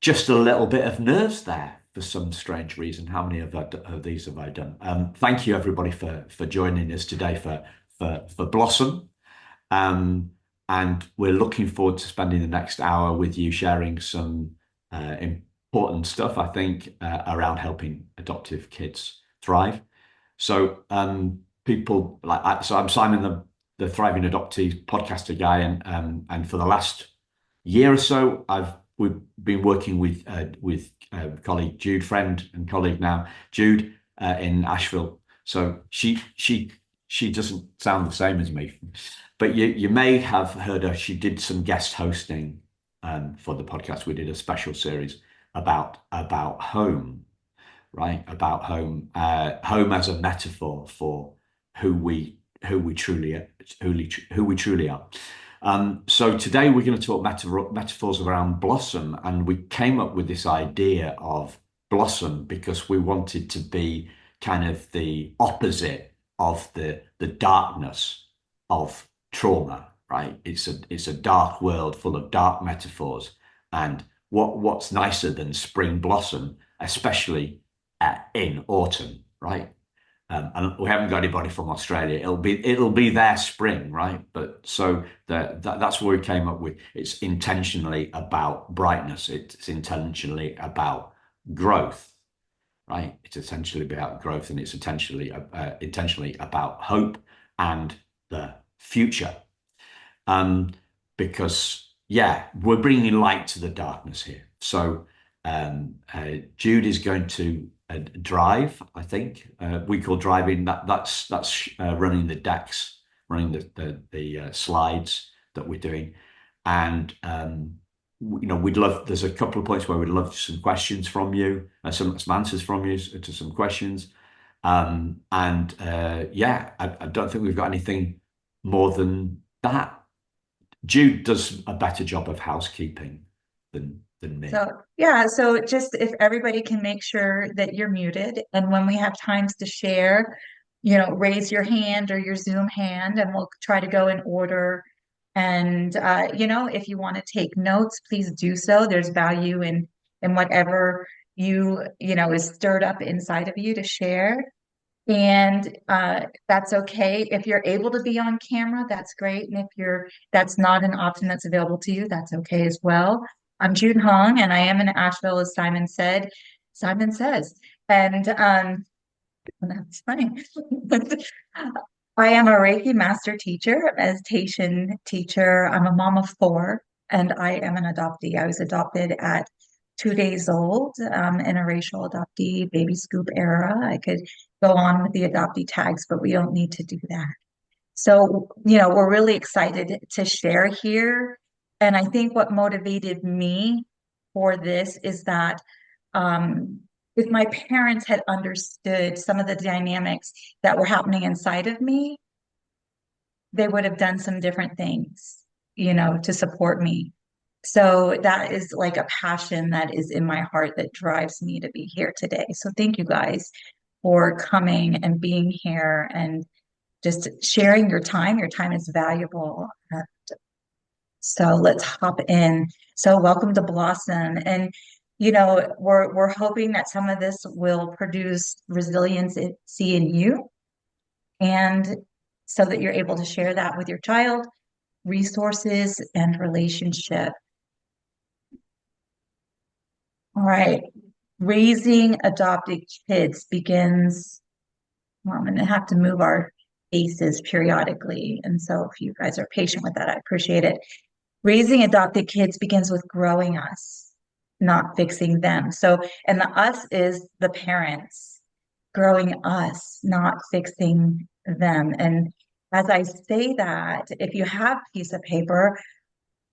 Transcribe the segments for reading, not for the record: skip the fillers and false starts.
just a little bit of nerves there for some strange reason. How many of these have I done? Thank you everybody for joining us today for Blossom. Um, and we're looking forward to spending the next hour with you, sharing some important stuff, I think, around helping adoptive kids thrive. So, people so I'm Simon, the Thriving Adoptee podcaster guy, and for the last year or so, we've been working with colleague Jude, friend and colleague now, Jude, in Asheville. So she doesn't sound the same as me, but you may have heard her. She did some guest hosting for the podcast. We did a special series about home, right? About home, home as a metaphor for who we truly who we truly are. So today we're going to talk metaphors around blossom, and we came up with this idea of blossom because we wanted to be kind of the opposite of the darkness of trauma, right? It's a dark world full of dark metaphors, and what's nicer than spring blossom, especially in autumn, right? And we haven't got anybody from Australia. It'll be their spring, right? But so that's what we came up with. It's intentionally about brightness. It's intentionally about growth, right? It's essentially about growth, and it's intentionally about hope and the future. Um, because yeah, we're bringing light to the darkness here. So Jude is going to drive. I think we call driving that's running the decks, running the slides that we're doing, and we'd love. There's a couple of points where we'd love some questions from you, some answers from you to some questions, and yeah, I don't think we've got anything more than that. Jude does a better job of housekeeping than me. So, yeah, so just if everybody can make sure that you're muted, and when we have times to share, raise your hand or your Zoom hand, and we'll try to go in order. And if you want to take notes, please do so. There's value in whatever is stirred up inside of you to share. And that's okay. If you're able to be on camera, that's great. And if that's not an option that's available to you, that's okay as well. I'm June Hong, and I am in Asheville, as Simon said. Simon says, and that's funny. I am a Reiki master teacher, a meditation teacher. I'm a mom of four, and I am an adoptee. I was adopted at 2 days old, in a racial adoptee baby scoop era. I could go on with the adoptee tags, but we don't need to do that. So, we're really excited to share here. And I think what motivated me for this is that if my parents had understood some of the dynamics that were happening inside of me, they would have done some different things, to support me. So that is like a passion that is in my heart that drives me to be here today. So thank you guys for coming and being here and just sharing your time. Your time is valuable. So let's hop in. So welcome to Blossom. And we're hoping that some of this will produce resiliency in you, and so that you're able to share that with your child, resources and relationship. All right. Raising adopted kids begins, well, I'm going to have to move our faces periodically. And so if you guys are patient with that, I appreciate it. Raising adopted kids begins with growing us, not fixing them. So, and the us is the parents, growing us, not fixing them. And as I say that, if you have a piece of paper,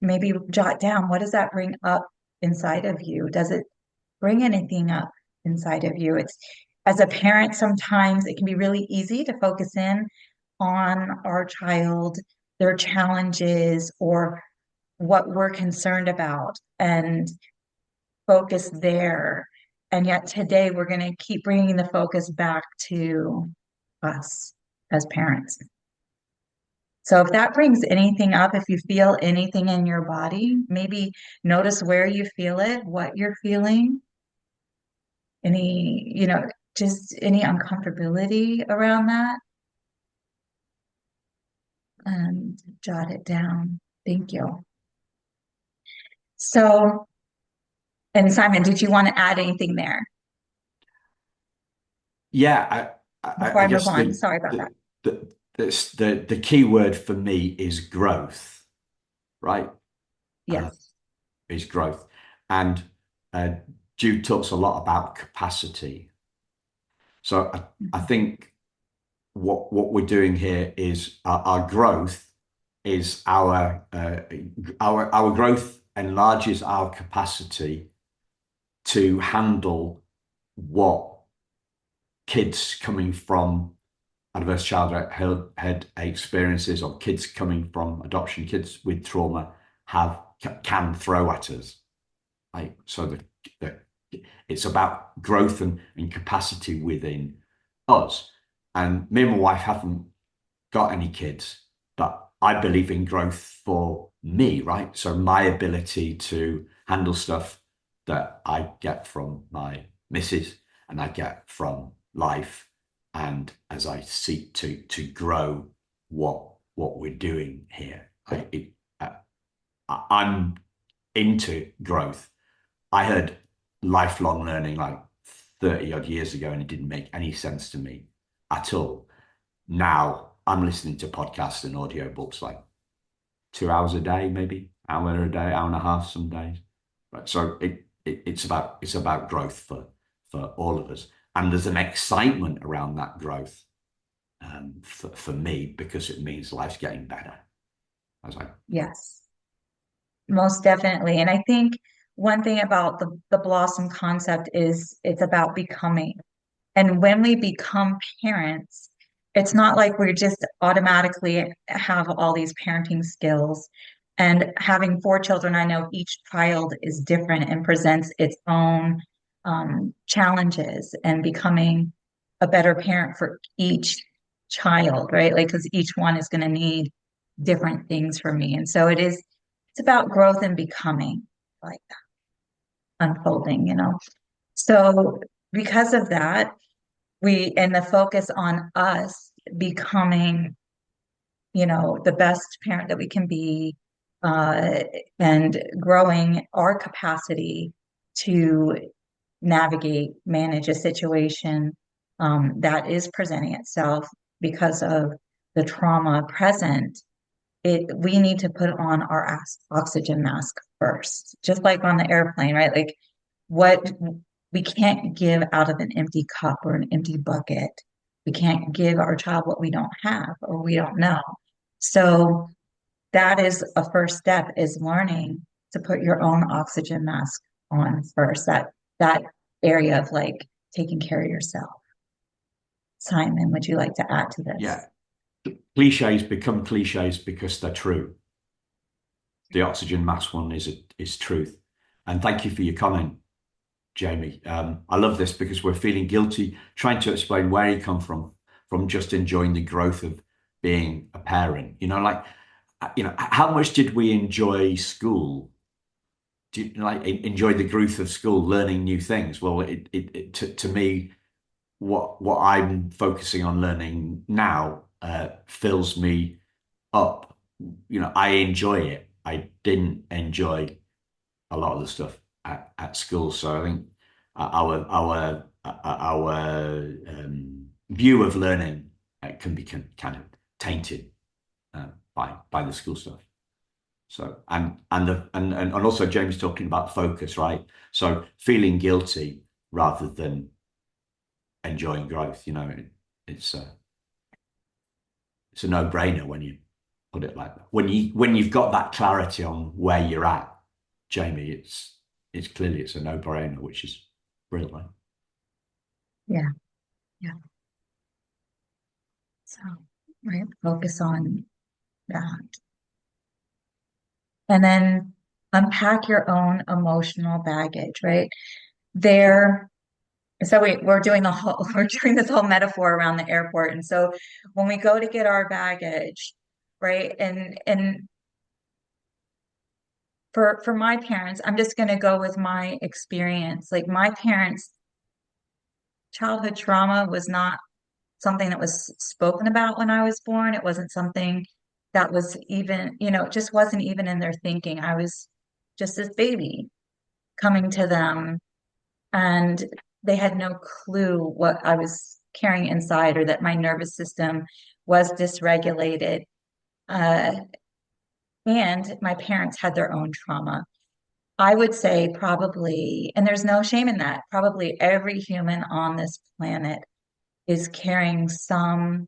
maybe jot down, what does that bring up inside of you? Does it bring anything up inside of you? It's, as a parent, sometimes it can be really easy to focus in on our child, their challenges, or what we're concerned about, and focus there. And yet today we're going to keep bringing the focus back to us as parents. So if that brings anything up, if you feel anything in your body, maybe notice where you feel it, what you're feeling, any, just any uncomfortability around that, and jot it down. Thank you. So, and Simon, did you want to add anything there Yeah, before I I move guess on? Sorry about that. the key word for me is growth, right? Uh, Yes. is growth, and uh, Jude talks a lot about capacity. So I Mhm. think what we're doing here is our growth is our growth enlarges our capacity to handle what kids coming from adverse childhood experiences or kids coming from adoption, kids with trauma have can throw at us. Right? So the it's about growth and capacity within us. And me and my wife haven't got any kids, but I believe in growth for me, right? So my ability to handle stuff that I get from my missus and I get from life, and as I seek to grow what we're doing here, I'm into growth. I heard lifelong learning like 30 odd years ago, and it didn't make any sense to me at all. Now I'm listening to podcasts and audiobooks like 2 hours a day, maybe hour a day, hour and a half some days. Right. So it's about growth for all of us. And there's an excitement around that growth for me because it means life's getting better. I was like, Yes, most definitely. And I think one thing about the blossom concept is it's about becoming. And when we become parents, it's not like we just automatically have all these parenting skills. And having four children, I know each child is different and presents its own challenges, and becoming a better parent for each child, right? Like, because each one is going to need different things from me. And so it's about growth and becoming, like unfolding. So because of that, and the focus on us becoming, the best parent that we can be, uh, and growing our capacity to navigate, manage a situation that is presenting itself because of the trauma present. We need to put on our oxygen mask first, just like on the airplane, right? Like, what we can't give out of an empty cup or an empty bucket. We can't give our child what we don't have or we don't know. So that is a first step, is learning to put your own oxygen mask on first. That area of like taking care of yourself. Simon, would you like to add to this? yeah, cliches become cliches because they're true. The oxygen mask one is truth. And thank you for your comment, Jamie. I love this because we're feeling guilty trying to explain where you come from just enjoying the growth of being a parent. How much did we enjoy school? Do you like enjoy the growth of school, learning new things? Well, to me, what I'm focusing on learning now fills me up. I enjoy it. I didn't enjoy a lot of the stuff at school. So I think our view of learning can be kind of tainted by the school stuff. So and also James talking about focus, right? So feeling guilty rather than enjoying growth. It's a it's a no-brainer when you put it like that. When you've got that clarity on where you're at, Jamie, it's clearly it's a no-brainer, which is brilliant. Yeah, yeah. So, right, focus on that. And then unpack your own emotional baggage, right? There, so we're doing we're doing this whole metaphor around the airport. And so when we go to get our baggage, right? And for my parents, I'm just going to go with my experience. Like my parents' childhood trauma was not something that was spoken about when I was born. It wasn't something that was even, it just wasn't even in their thinking. I was just this baby coming to them, and they had no clue what I was carrying inside or that my nervous system was dysregulated. Uh, and my parents had their own trauma. I would say probably, and there's no shame in that, probably every human on this planet is carrying some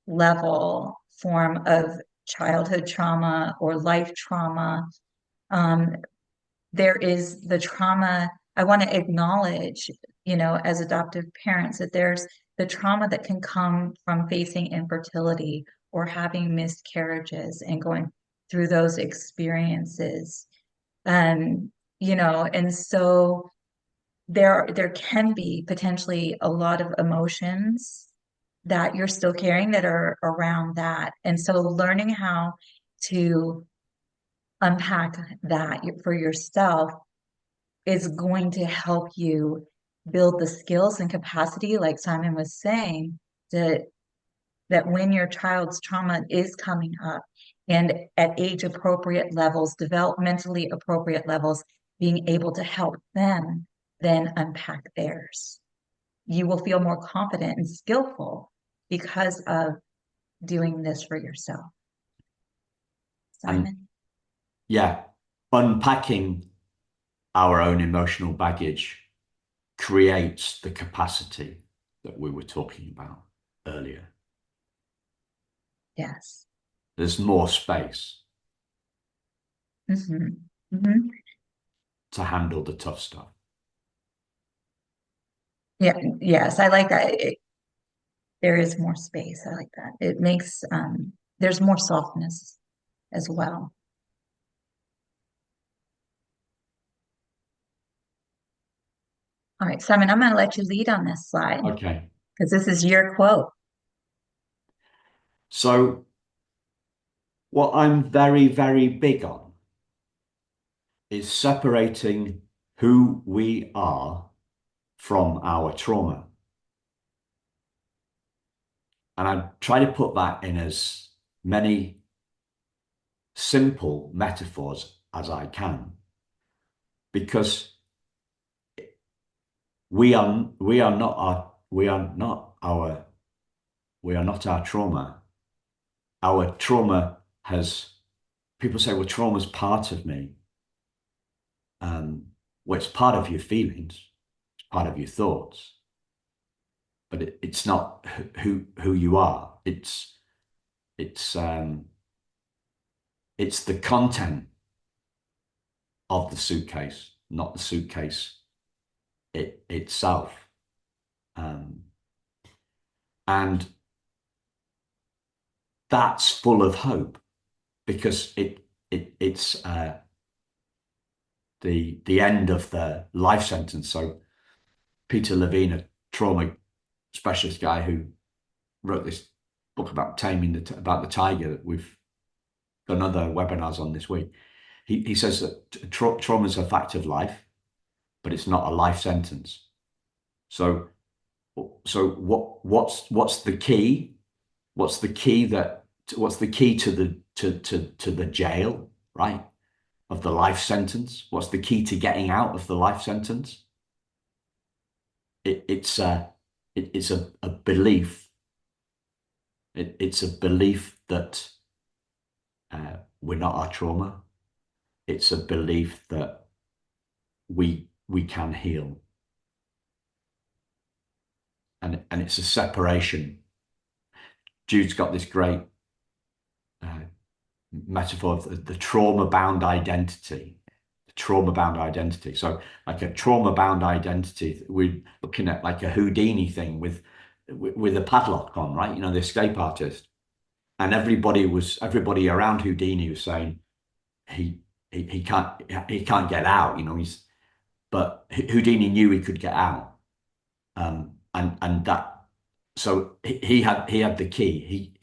level form of childhood trauma or life trauma. Um, there is the trauma. I want to acknowledge, as adoptive parents, that there's the trauma that can come from facing infertility or having miscarriages and going through those experiences. And, and so there can be potentially a lot of emotions that you're still carrying that are around that. And so learning how to unpack that for yourself is going to help you build the skills and capacity, like Simon was saying, that when your child's trauma is coming up and at age appropriate levels, developmentally appropriate levels, being able to help them then unpack theirs. You will feel more confident and skillful because of doing this for yourself. And Simon? yeah, unpacking our own emotional baggage creates the capacity that we were talking about earlier. Yes. There's more space Hmm. Hmm. to handle the tough stuff. Yeah. Yes. I like that. There is more space. I like that. It makes, there's more softness as well. All right, Simon, I'm going to let you lead on this slide Okay. because this is your quote. So, what I'm very, very big on is separating who we are from our trauma. And I try to put that in as many simple metaphors as I can, because we are not our trauma. Our trauma has people say, well, trauma's part of me. Well, it's part of your feelings, it's part of your thoughts, but it's not who you are. It's it's the content of the suitcase, not the suitcase itself. Um, and that's full of hope because it's the end of the life sentence. So Peter Levine, a trauma specialist guy who wrote this book about taming about the tiger that we've done other webinars on this week. He says that trauma is a fact of life, but it's not a life sentence. So what's the key? What's the key that what's the key to the jail, right? Of the life sentence? What's the key to getting out of the life sentence? It's a belief. It's a belief that we're not our trauma. It's a belief that we can heal, and it's a separation. Jude's got this great uh, metaphor of the trauma-bound identity. Trauma-bound identity. So, like a trauma-bound identity, we're looking at like a Houdini thing with a padlock on, right? You know, the escape artist, and everybody around Houdini was saying he he can't get out. You know, but Houdini knew he could get out, and that so he had the key.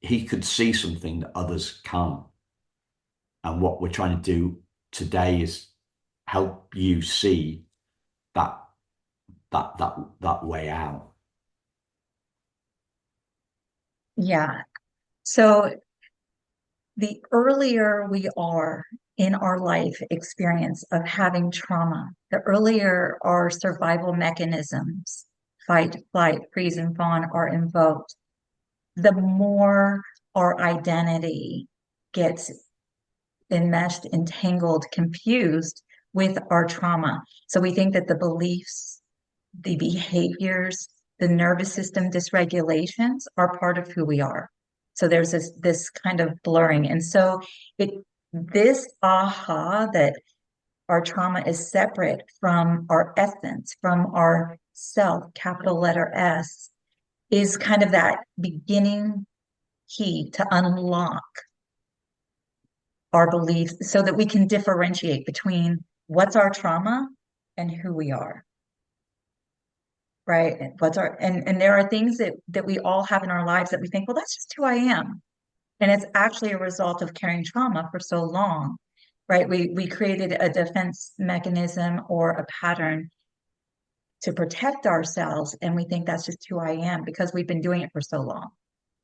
he could see something that others can't. And what we're trying to do today is help you see that that way out. Yeah. So the earlier we are in our life experience of having trauma, the earlier our survival mechanisms, fight, flight, freeze, and fawn, are invoked, the more our identity gets enmeshed, entangled, confused with our trauma. So we think that the beliefs, the behaviors, the nervous system dysregulations are part of who we are. So there's this kind of blurring. And so it this aha that our trauma is separate from our essence, from our self, capital letter S, is kind of that beginning key to unlock our beliefs so that we can differentiate between what's our trauma and who we are. Right. And what's our and there are things that we all have in our lives that we think, well, that's just who I am. And it's actually a result of carrying trauma for so long. Right. We created a defense mechanism or a pattern to protect ourselves. And we think that's just who I am because we've been doing it for so long.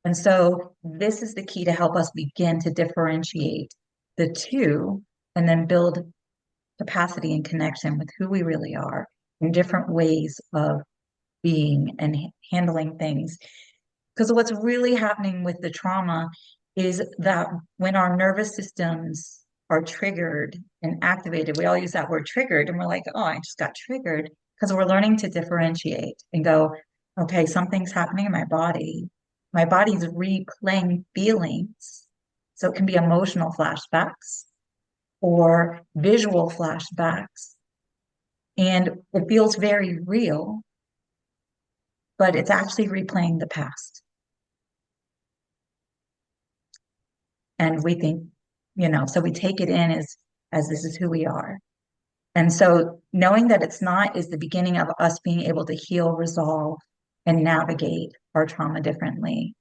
And so this is the key to help us begin to differentiate the two and then build capacity and connection with who we really are in different ways of being and handling things. Because what's really happening with the trauma is that when our nervous systems are triggered and activated, we all use that word triggered, and we're like, oh, I just got triggered because we're learning to differentiate and go, okay, something's happening in my body. My body's replaying feelings. So it can be emotional flashbacks or visual flashbacks. And it feels very real, but it's actually replaying the past. And we think, so we take it in as this is who we are. And so knowing that it's not is the beginning of us being able to heal, resolve, and navigate our trauma differently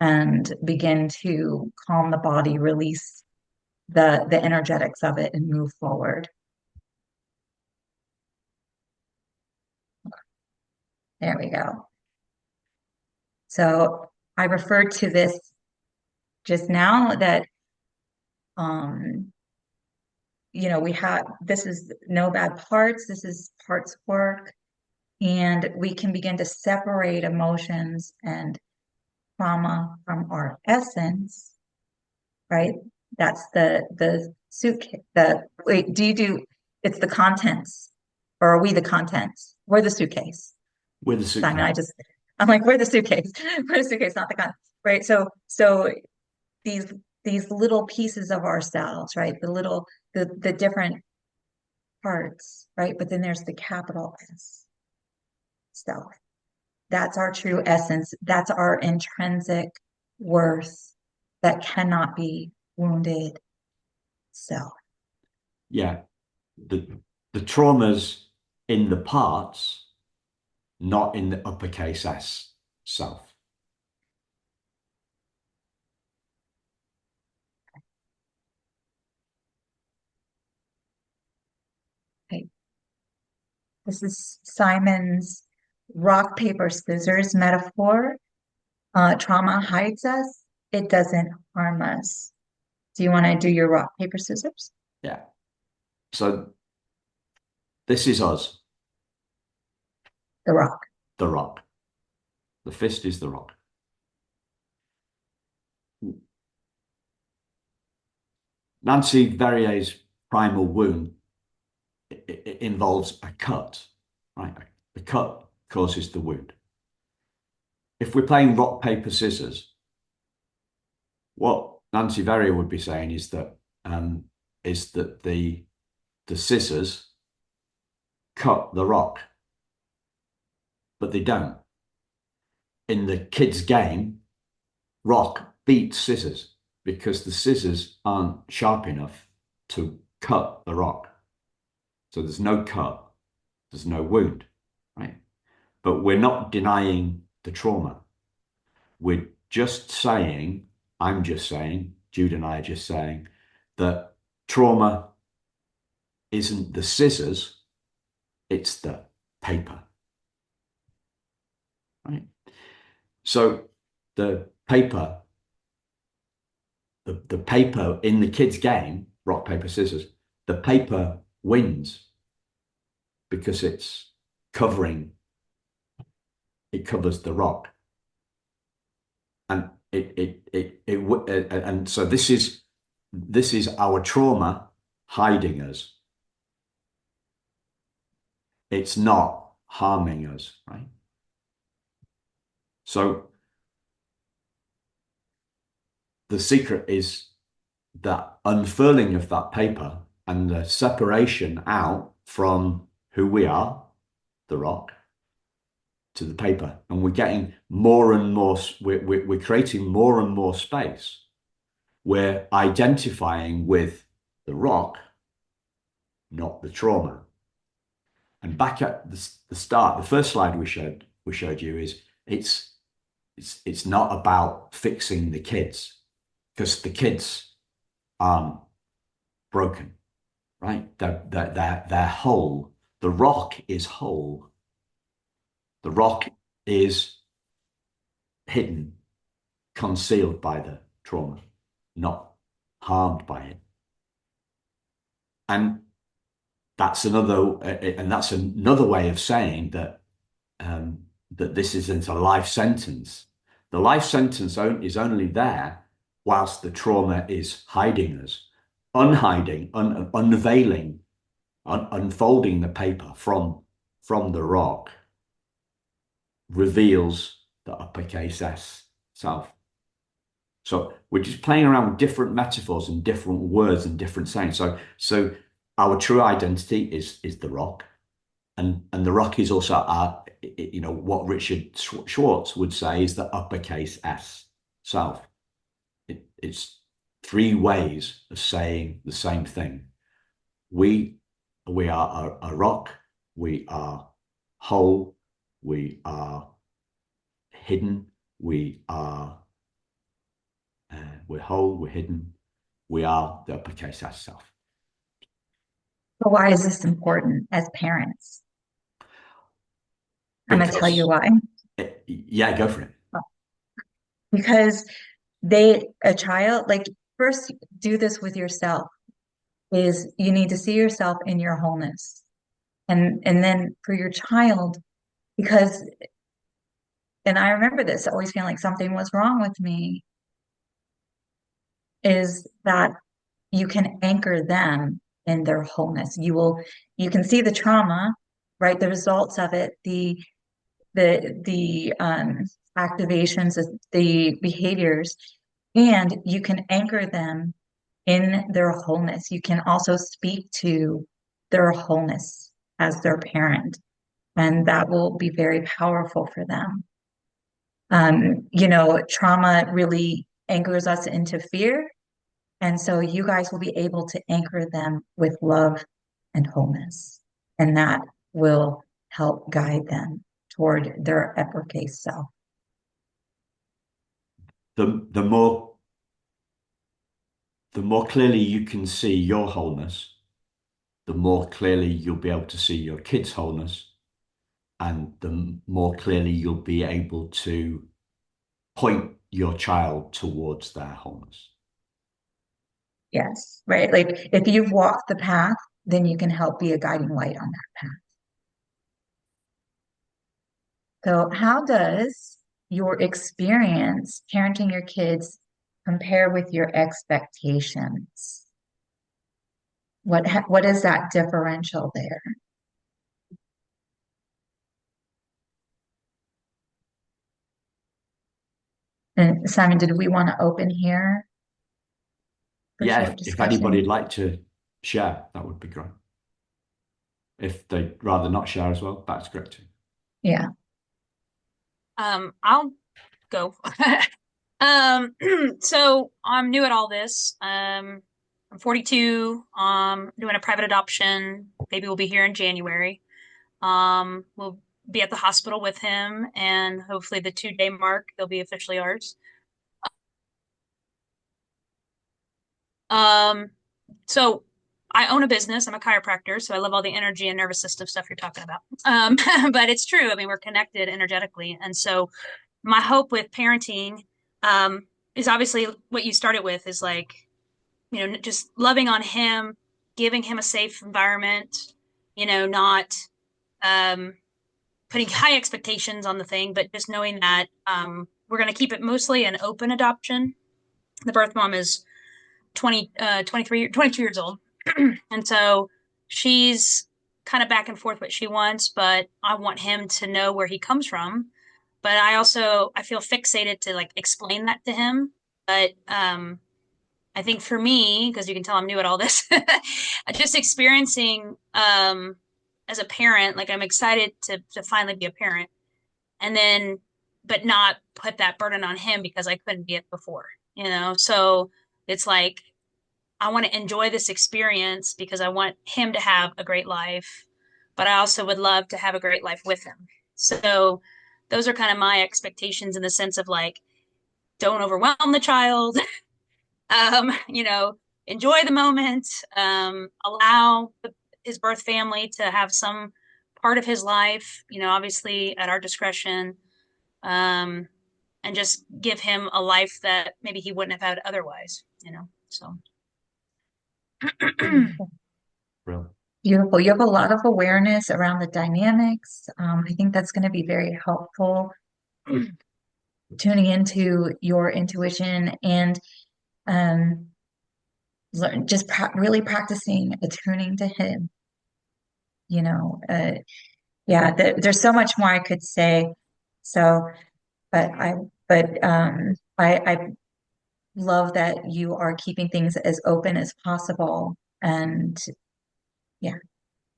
and begin to calm the body, release the energetics of it and move forward. There we go. So I referred to this just now that um we have this is no bad parts, this is parts work, and we can begin to separate emotions and trauma from our essence, right? That's the suitcase. The wait, do you do it's the contents, or are we the contents? We're the suitcase. With a Simon, suitcase. I'm like, we're the suitcase. We're the suitcase, not the contents. Right. So these these little pieces of ourselves, right? The different parts, right? But then there's the capital S self. That's our true essence. That's our intrinsic worth that cannot be wounded self. Yeah. The the traumas in the parts, not in the uppercase S self. Okay. This is Simon's rock, paper, scissors metaphor. Trauma hides us, it doesn't harm us. Do you want to do your rock, paper, scissors? Yeah. So this is us, The rock. the rock. The fist is the rock. Nancy Verrier's primal wound it involves a cut, right? The cut causes the wound. If we're playing rock, paper, scissors, what Nancy Verrier would be saying is that the scissors cut the rock, but they don't. In the kids' game, rock beats scissors because the scissors aren't sharp enough to cut the rock. So there's no cut, there's no wound, right? But we're not denying the trauma. We're just saying, I'm just saying, Jude and I are just saying that trauma isn't the scissors, it's the paper, right? So the paper, the paper in the kids' game, rock, paper, scissors, the paper wins because covering, it covers the rock. And and so this is our trauma hiding us. It's not harming us, right? So the secret is that unfurling of that paper and the separation out from who we are, the rock, to the paper. And we're getting more and more, we're creating more and more space. We're identifying with the rock, not the trauma. And back at the start, the first slide we showed you is it's not about fixing the kids because the kids aren't broken, right? They're whole. The rock is whole. The rock is hidden, concealed by the trauma, not harmed by it. And that's another way of saying that this isn't a life sentence. The life sentence is only there whilst the trauma is hiding us, unveiling, unfolding the paper from the rock reveals the uppercase S self. So we're just playing around with different metaphors and different words and different sayings. So our true identity is the rock, and the rock is also our, what Richard Schwartz would say is the uppercase S self. It's three ways of saying the same thing. We we are a rock. We are whole. We are hidden. We're whole. We're hidden. We are the uppercase S self. So why is this important as parents? I'm going to tell you Because why. yeah, go for it. Because a child, like first do this with yourself, is you need to see yourself in your wholeness. And then for your child, because, and I remember this, always feeling like something was wrong with me, is that you can anchor them in their wholeness. You can see the trauma, right? The results of it, the activations, the behaviors, and you can anchor them in their wholeness. You can also speak to their wholeness as their parent, and that will be very powerful for them. Trauma really anchors us into fear, and so you guys will be able to anchor them with love and wholeness, and that will help guide them toward their uppercase self. The more clearly you can see your wholeness, the more clearly you'll be able to see your kids' wholeness, and the more clearly you'll be able to point your child towards their wholeness. Yes, right. Like if you've walked the path, then you can help be a guiding light on that path. So, how does your experience parenting your kids compare with your expectations? What is that differential there? And Simon, did we want to open here for Yeah, short if anybody'd discussion? like to share, that would be great. If they'd rather not share as well, that's great too. Yeah. I'll go. Um, so I'm new at all this. I'm 42. Doing a private adoption. Baby will be here in January. We'll be at the hospital with him, and hopefully the 2-day mark, they'll be officially ours. Um, so I own a business. I'm a chiropractor, so I love all the energy and nervous system stuff you're talking about. But it's true. I mean, we're connected energetically. And so my hope with parenting, is obviously what you started with is like, just loving on him, giving him a safe environment, not um, putting high expectations on the thing, but just knowing that we're going to keep it mostly an open adoption. The birth mom is 23, 22 years old. And so she's kind of back and forth what she wants, but I want him to know where he comes from. But I feel fixated to like explain that to him. But I think for me, because you can tell I'm new at all this, just experiencing as a parent, like I'm excited to finally be a parent, and then but not put that burden on him because I couldn't be it before, So it's like I want to enjoy this experience because I want him to have a great life, but I also would love to have a great life with him. So those are kind of my expectations in the sense of like, don't overwhelm the child, you know, enjoy the moment, allow his birth family to have some part of his life, obviously at our discretion, um, and just give him a life that maybe he wouldn't have had otherwise. So. Beautiful. Brilliant. Beautiful. You have a lot of awareness around the dynamics. I think that's going to be very helpful tuning into your intuition and um, just really practicing attuning to him. You know, yeah, there's so much more I could say. So, but I love that you are keeping things as open as possible. And yeah,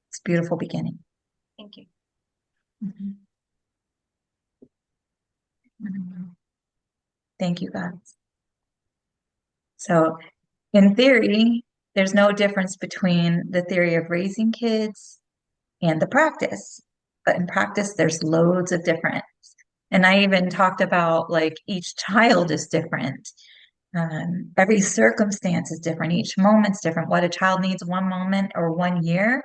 it's a beautiful beginning. Thank you. Mhm. Thank you, guys. So, in theory, there's no difference between the theory of raising kids and the practice. But in practice, there's loads of difference. And I even talked about like each child is different. Every circumstance is different. Each moment's different. What a child needs one moment or 1 year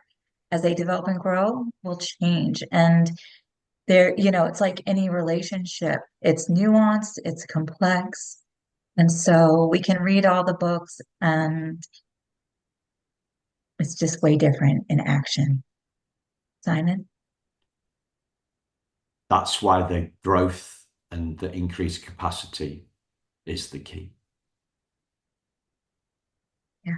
as they develop and grow will change. And it's like any relationship. It's nuanced, it's complex. And so we can read all the books and it's just way different in action. Simon? That's why the growth and the increased capacity is the key. Yeah.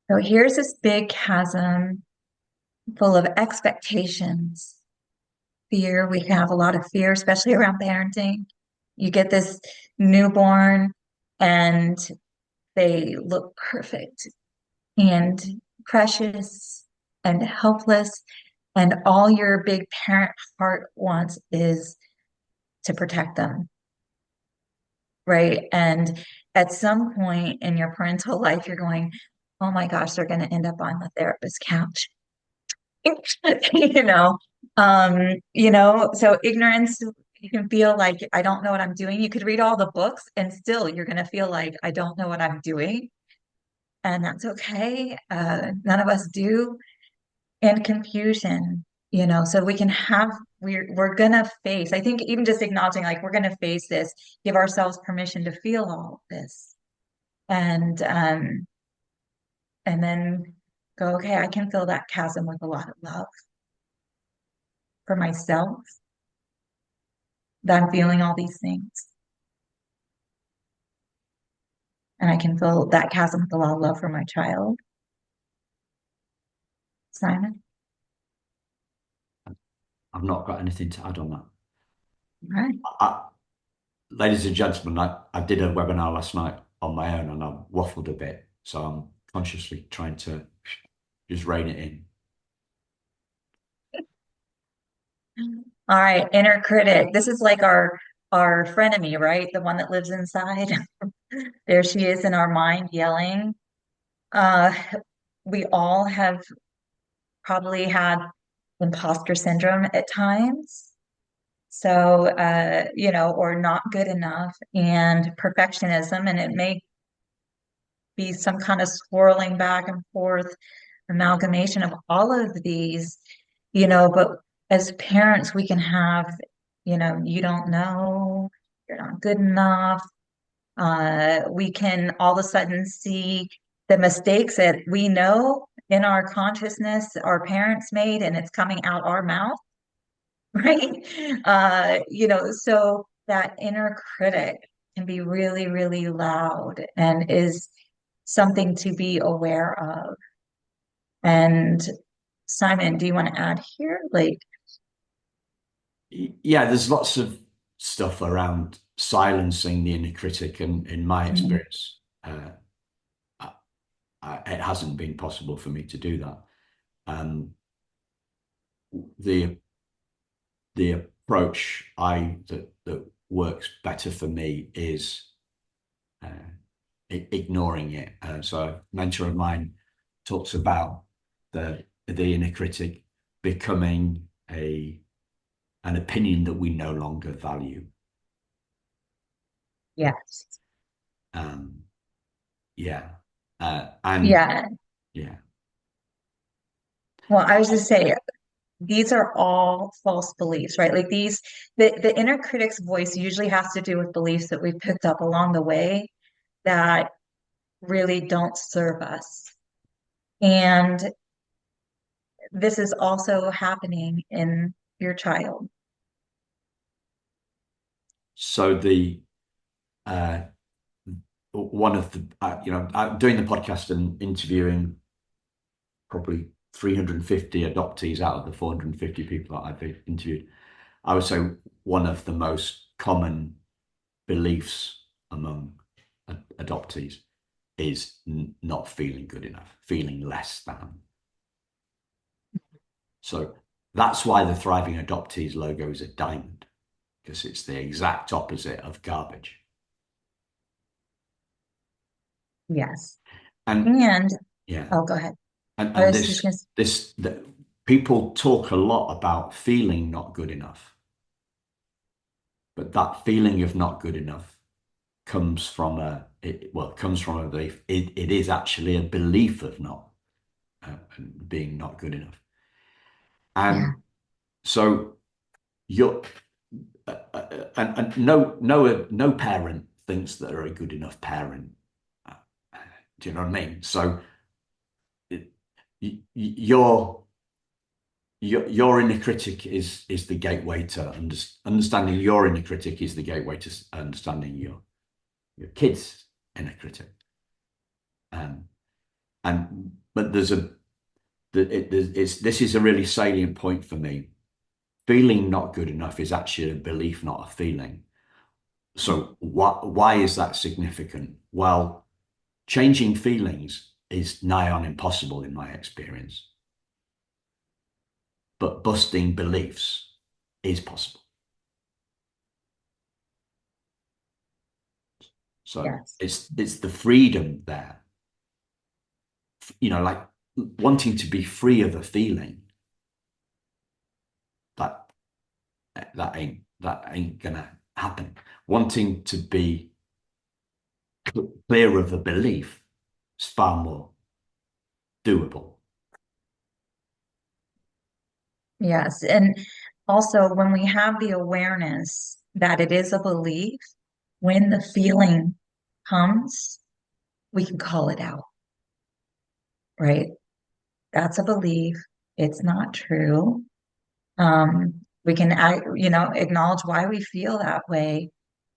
So here's this big chasm full of expectations, fear. We have a lot of fear, especially around parenting. You get this newborn and they look perfect and precious and helpless. And all your big parent heart wants is to protect them, right? And at some point in your parental life, you're going, oh my gosh, they're going to end up on the therapist couch. you know, so ignorance, you can feel like I don't know what I'm doing. You could read all the books and still you're going to feel like I don't know what I'm doing. And that's okay. None of us do. And confusion, so we're gonna face, I think even just acknowledging like we're gonna face this, give ourselves permission to feel all of this and then go, okay, I can fill that chasm with a lot of love for myself, that I'm feeling all these things. And I can fill that chasm with a lot of love for my child. Simon? I've not got anything to add on that. All right. Ladies and gentlemen, I did a webinar last night on my own and I waffled a bit. So I'm consciously trying to just rein it in. All right, inner critic. This is like our frenemy, right? The one that lives inside. There she is in our mind yelling. Uh, we all have probably had imposter syndrome at times. So, or not good enough, and perfectionism, and it may be some kind of swirling back and forth amalgamation of all of these, but as parents, we can have, you don't know, you're not good enough. We can all of a sudden see the mistakes that we know in our consciousness our parents made, and it's coming out our mouth, right? So that inner critic can be really, really loud and is something to be aware of. And Simon, do you want to add here? Like, Yeah, there's lots of stuff around silencing the inner critic, and in my mm, experience, it hasn't been possible for me to do that. The the approach that works better for me is uh, ignoring it. So a mentor of mine talks about the inner critic becoming an opinion that we no longer value. yes. Um, yeah, and Yeah. yeah, Well, I was just saying, these are all false beliefs, right? Like the inner critic's voice usually has to do with beliefs that we've picked up along the way that really don't serve us. And this is also happening in your child. so the uh, one of the I'm doing the podcast and interviewing probably 350 adoptees out of the 450 people that I've interviewed. I would say one of the most common beliefs among adoptees is not feeling good enough, feeling less than. So that's why the Thriving Adoptees logo is a diamond, because it's the exact opposite of garbage. Yes. And And yeah, oh, go ahead. I and was just gonna this people talk a lot about feeling not good enough, but that feeling of not good enough comes from comes from a belief. It is actually a belief of not being not good enough. yeah, And so you're and no parent thinks that they're a good enough parent. Uh, Do you know what I mean? So it, your your inner critic is the gateway to understanding your inner critic is the gateway to understanding your kids' inner critic. Um, and but this is a really salient point for me. Feeling not good enough is actually a belief, not a feeling. So why is that significant? Well, changing feelings is nigh on impossible in my experience, but busting beliefs is possible. So yes, it's the freedom there, like wanting to be free of a feeling that that ain't gonna happen. Wanting to be clear of a belief is far more doable. yes. And also, when we have the awareness that it is a belief, when the feeling comes, we can call it out, right? That's a belief. It's not true. We can, acknowledge why we feel that way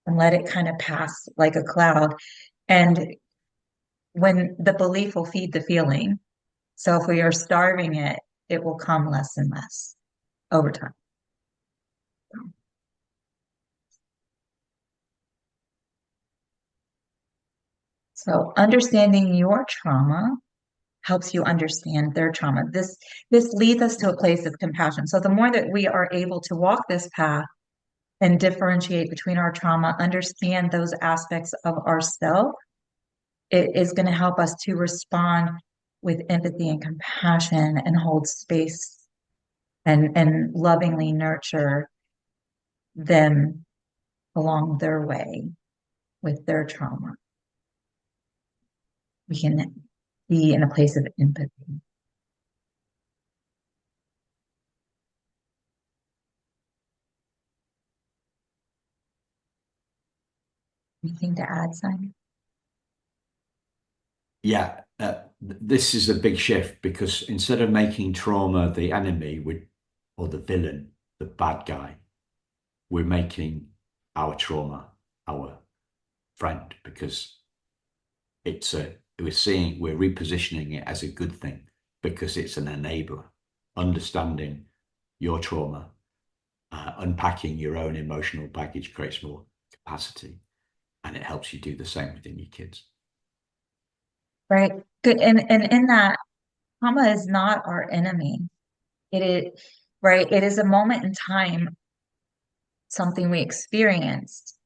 and let it kind of pass like a cloud. And when the belief will feed the feeling. So if we are starving it, it will come less and less over time. So understanding your trauma helps you understand their trauma. This leads us to a place of compassion. So the more that we are able to walk this path and differentiate between our trauma, understand those aspects of ourself, it is going to help us to respond with empathy and compassion and hold space and lovingly nurture them along their way with their trauma. We can be in a place of empathy. Anything to add, Simon? Yeah, this is a big shift because instead of making trauma the enemy or the villain, the bad guy, we're making our trauma our friend because we're repositioning it as a good thing because it's an enabler. Understanding your trauma, unpacking your own emotional baggage creates more capacity, and it helps you do the same within your kids. Right. Good. And in that, trauma is not our enemy. It is, right. It is a moment in time, something we experienced.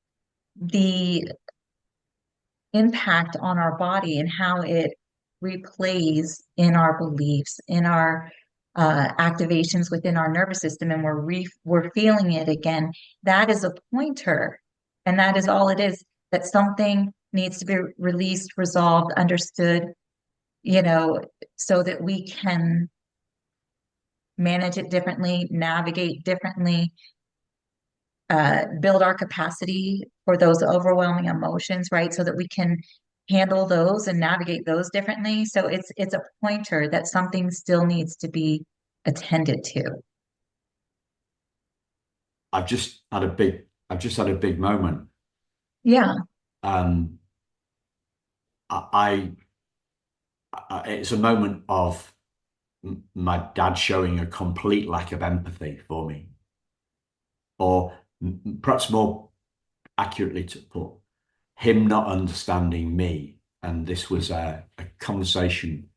The impact on our body and how it replays in our beliefs, in our activations within our nervous system, and we're feeling it again. That is a pointer, and that is all it is. That something needs to be released, resolved, understood, you know, so that we can manage it differently, navigate differently, build our capacity for those overwhelming emotions, right? So that we can handle those and navigate those differently. So it's a pointer that something still needs to be attended to. I've just had a big moment. Yeah, Um, I, it's a moment of my dad showing a complete lack of empathy for me, or perhaps more accurately to put, him not understanding me. And this was a conversation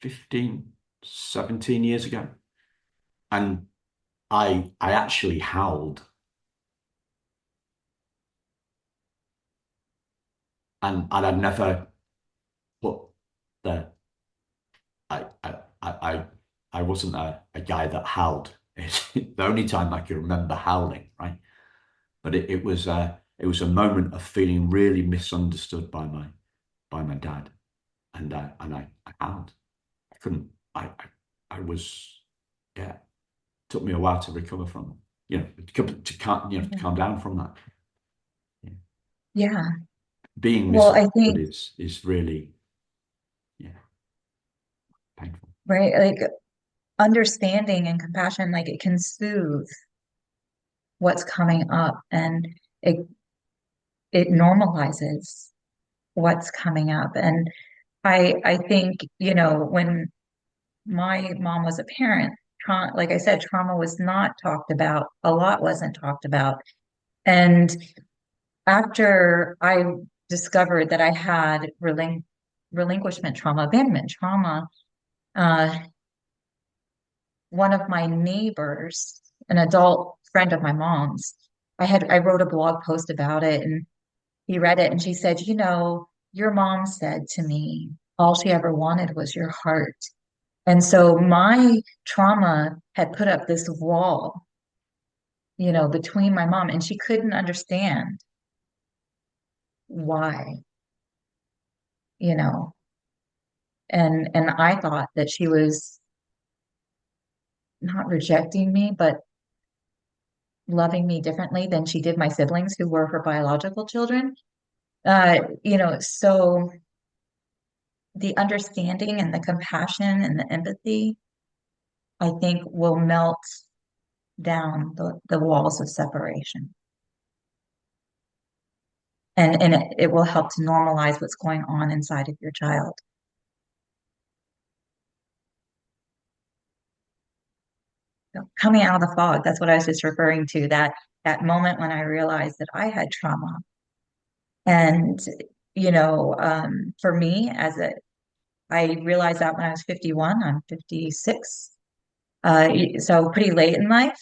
15, 17 years ago. And I actually howled. And I'd never put the I I wasn't a guy that howled. It's the only time I can remember howling, right? But it was a moment of feeling really misunderstood by my dad, I howled. I couldn't. I was yeah. It took me a while to recover from it. To calm down from that. Yeah. yeah. Being Well, I misunderstood think, is really yeah painful. right, like understanding and compassion, like it can soothe what's coming up, and it it normalizes what's coming up. And I think, when my mom was a parent, like I said, trauma was not talked about. A lot wasn't talked about. And after I discovered that I had relinquishment trauma, abandonment trauma, uh, one of my neighbors, an adult friend of my mom's, I wrote a blog post about it, and he read it, and she said, your mom said to me, all she ever wanted was your heart. And so my trauma had put up this wall, between my mom, and she couldn't understand why, you know. And I thought that she was not rejecting me, but loving me differently than she did my siblings who were her biological children. So the understanding and the compassion and the empathy, I think, will melt down the walls of separation. And it will help to normalize what's going on inside of your child. So coming out of the fog, that's what I was just referring to, that moment when I realized that I had trauma. And, for me, I realized that when I was 51, I'm 56. So pretty late in life.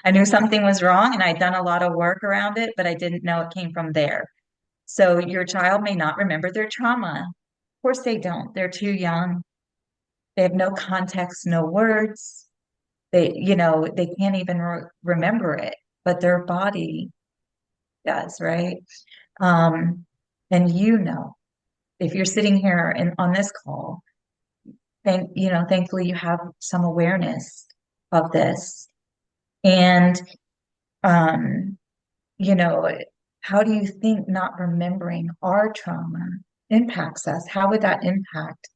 I knew something was wrong and I'd done a lot of work around it, but I didn't know it came from there. So your child may not remember their trauma. Of course they don't. They're too young. They have no context, no words. they can't even remember it, but their body does, right? Um, and if you're sitting here and on this call, thankfully you have some awareness of this. And um, you know, how do you think not remembering our trauma impacts us? How would that impact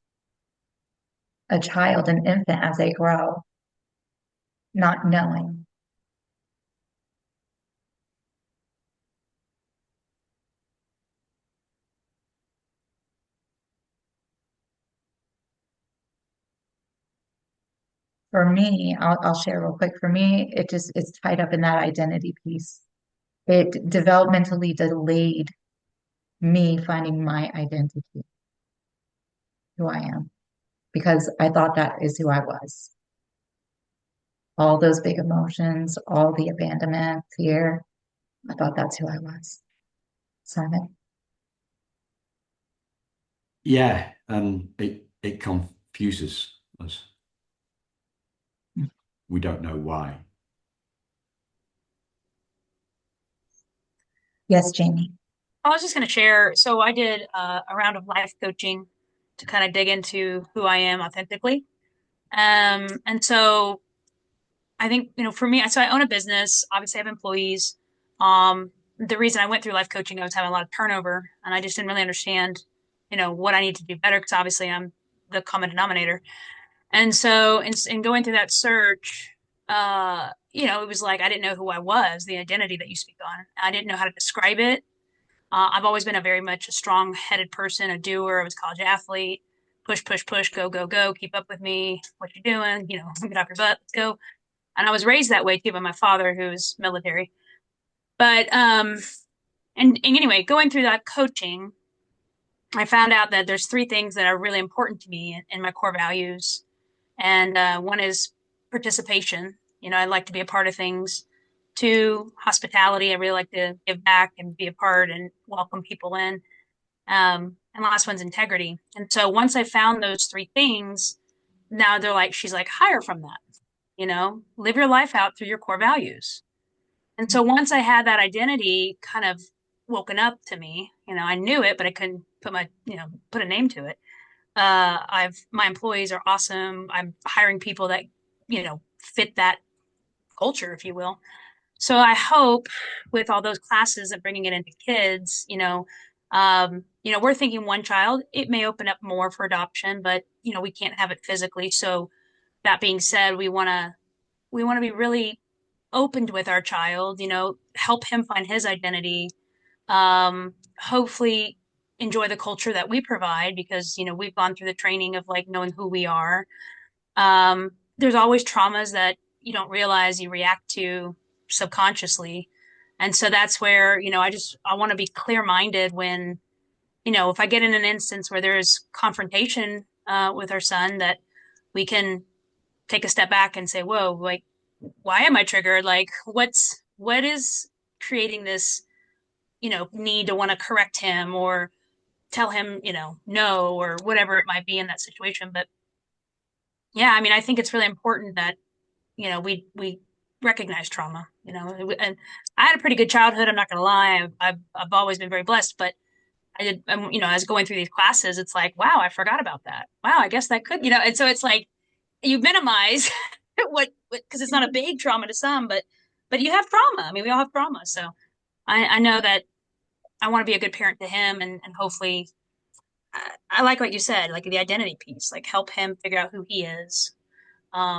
a child, an infant as they grow, not knowing? For me, I'll share real quick. For me, it's tied up in that identity piece. It developmentally delayed me finding my identity, who I am, because I thought that is who I was. All those big emotions, all the abandonment, fear, I thought that's who I was. Simon. Yeah, it confuses us. We don't know why. Yes, Jamie. I was just going to share. So I did a round of life coaching to kind of dig into who I am authentically. And so I think, for me, so I own a business. Obviously, I have employees. The reason I went through life coaching, I was having a lot of turnover, and I just didn't really understand, what I need to do better because obviously I'm the common denominator. And so in going through that search, it was like I didn't know who I was, the identity that you speak on. I didn't know how to describe it. I've always been a very much a strong-headed person, a doer. I was a college athlete. Push, push, push, go, go, go. Keep up with me. What you doing? Get off your butt. Let's go. And I was raised that way too by my father, who was military. But and anyway, going through that coaching, I found out that there's three things that are really important to me in my core values, and one is participation. I like to be a part of things. Two, hospitality. I really like to give back and be a part and welcome people in. And last one's integrity. And so once I found those three things, now she's like, hire from that, live your life out through your core values. And so once I had that identity kind of woken up to me, I knew it, but I couldn't put a name to it. My employees are awesome. I'm hiring people that, fit that culture, if you will. So I hope with all those classes and bringing it into kids, we're thinking one child, it may open up more for adoption, but we can't have it physically. So that being said, we want to be really opened with our child, help him find his identity, hopefully enjoy the culture that we provide because, we've gone through the training of like knowing who we are. There's always traumas that you don't realize you react to subconsciously. And so that's where, I want to be clear minded when, if I get in an instance where there's confrontation with our son, that we can take a step back and say, whoa, like, why am I triggered? Like, what is creating this, need to want to correct him or tell him, no, or whatever it might be in that situation. But yeah, I mean, I think it's really important that, we recognize trauma, and I had a pretty good childhood. I'm not going to lie. I've always been very blessed, but I did, as going through these classes, it's like, wow, I forgot about that. Wow, I guess that could, and so it's like you minimize because it's not a big trauma to some, but you have trauma. I mean, we all have trauma. So I know that I want to be a good parent to him and hopefully I like what you said, like the identity piece, like help him figure out who he is.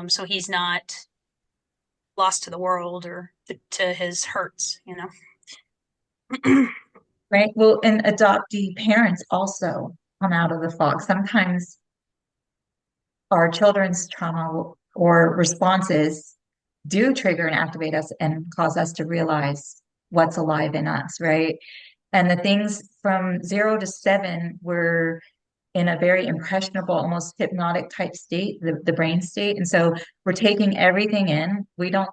So he's not lost to the world or to his hurts. Right. Well, and adoptee parents also come out of the fog. Sometimes our children's trauma or responses do trigger and activate us and cause us to realize what's alive in us, right? And the things from 0 to 7 were in a very impressionable, almost hypnotic type state, the brain state. And so we're taking everything in. We don't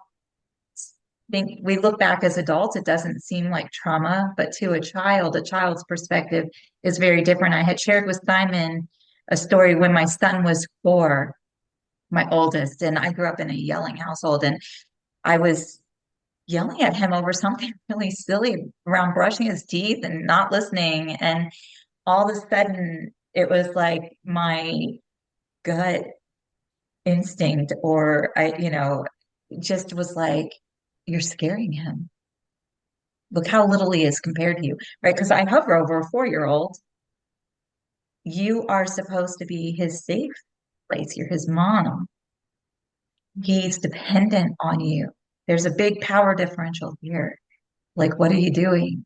think we look back as adults, it doesn't seem like trauma, but to a child's perspective is very different. I had shared with Simon a story when my son was 4. my oldest, and I grew up in a yelling household, and I was yelling at him over something really silly around brushing his teeth and not listening. And all of a sudden, it was like my gut instinct, or just was like, you're scaring him. Look how little he is compared to you, right? Because I hover over a 4-year-old. You are supposed to be his safe place. You're his mom. He's dependent on you. There's a big power differential here. Like, what are you doing?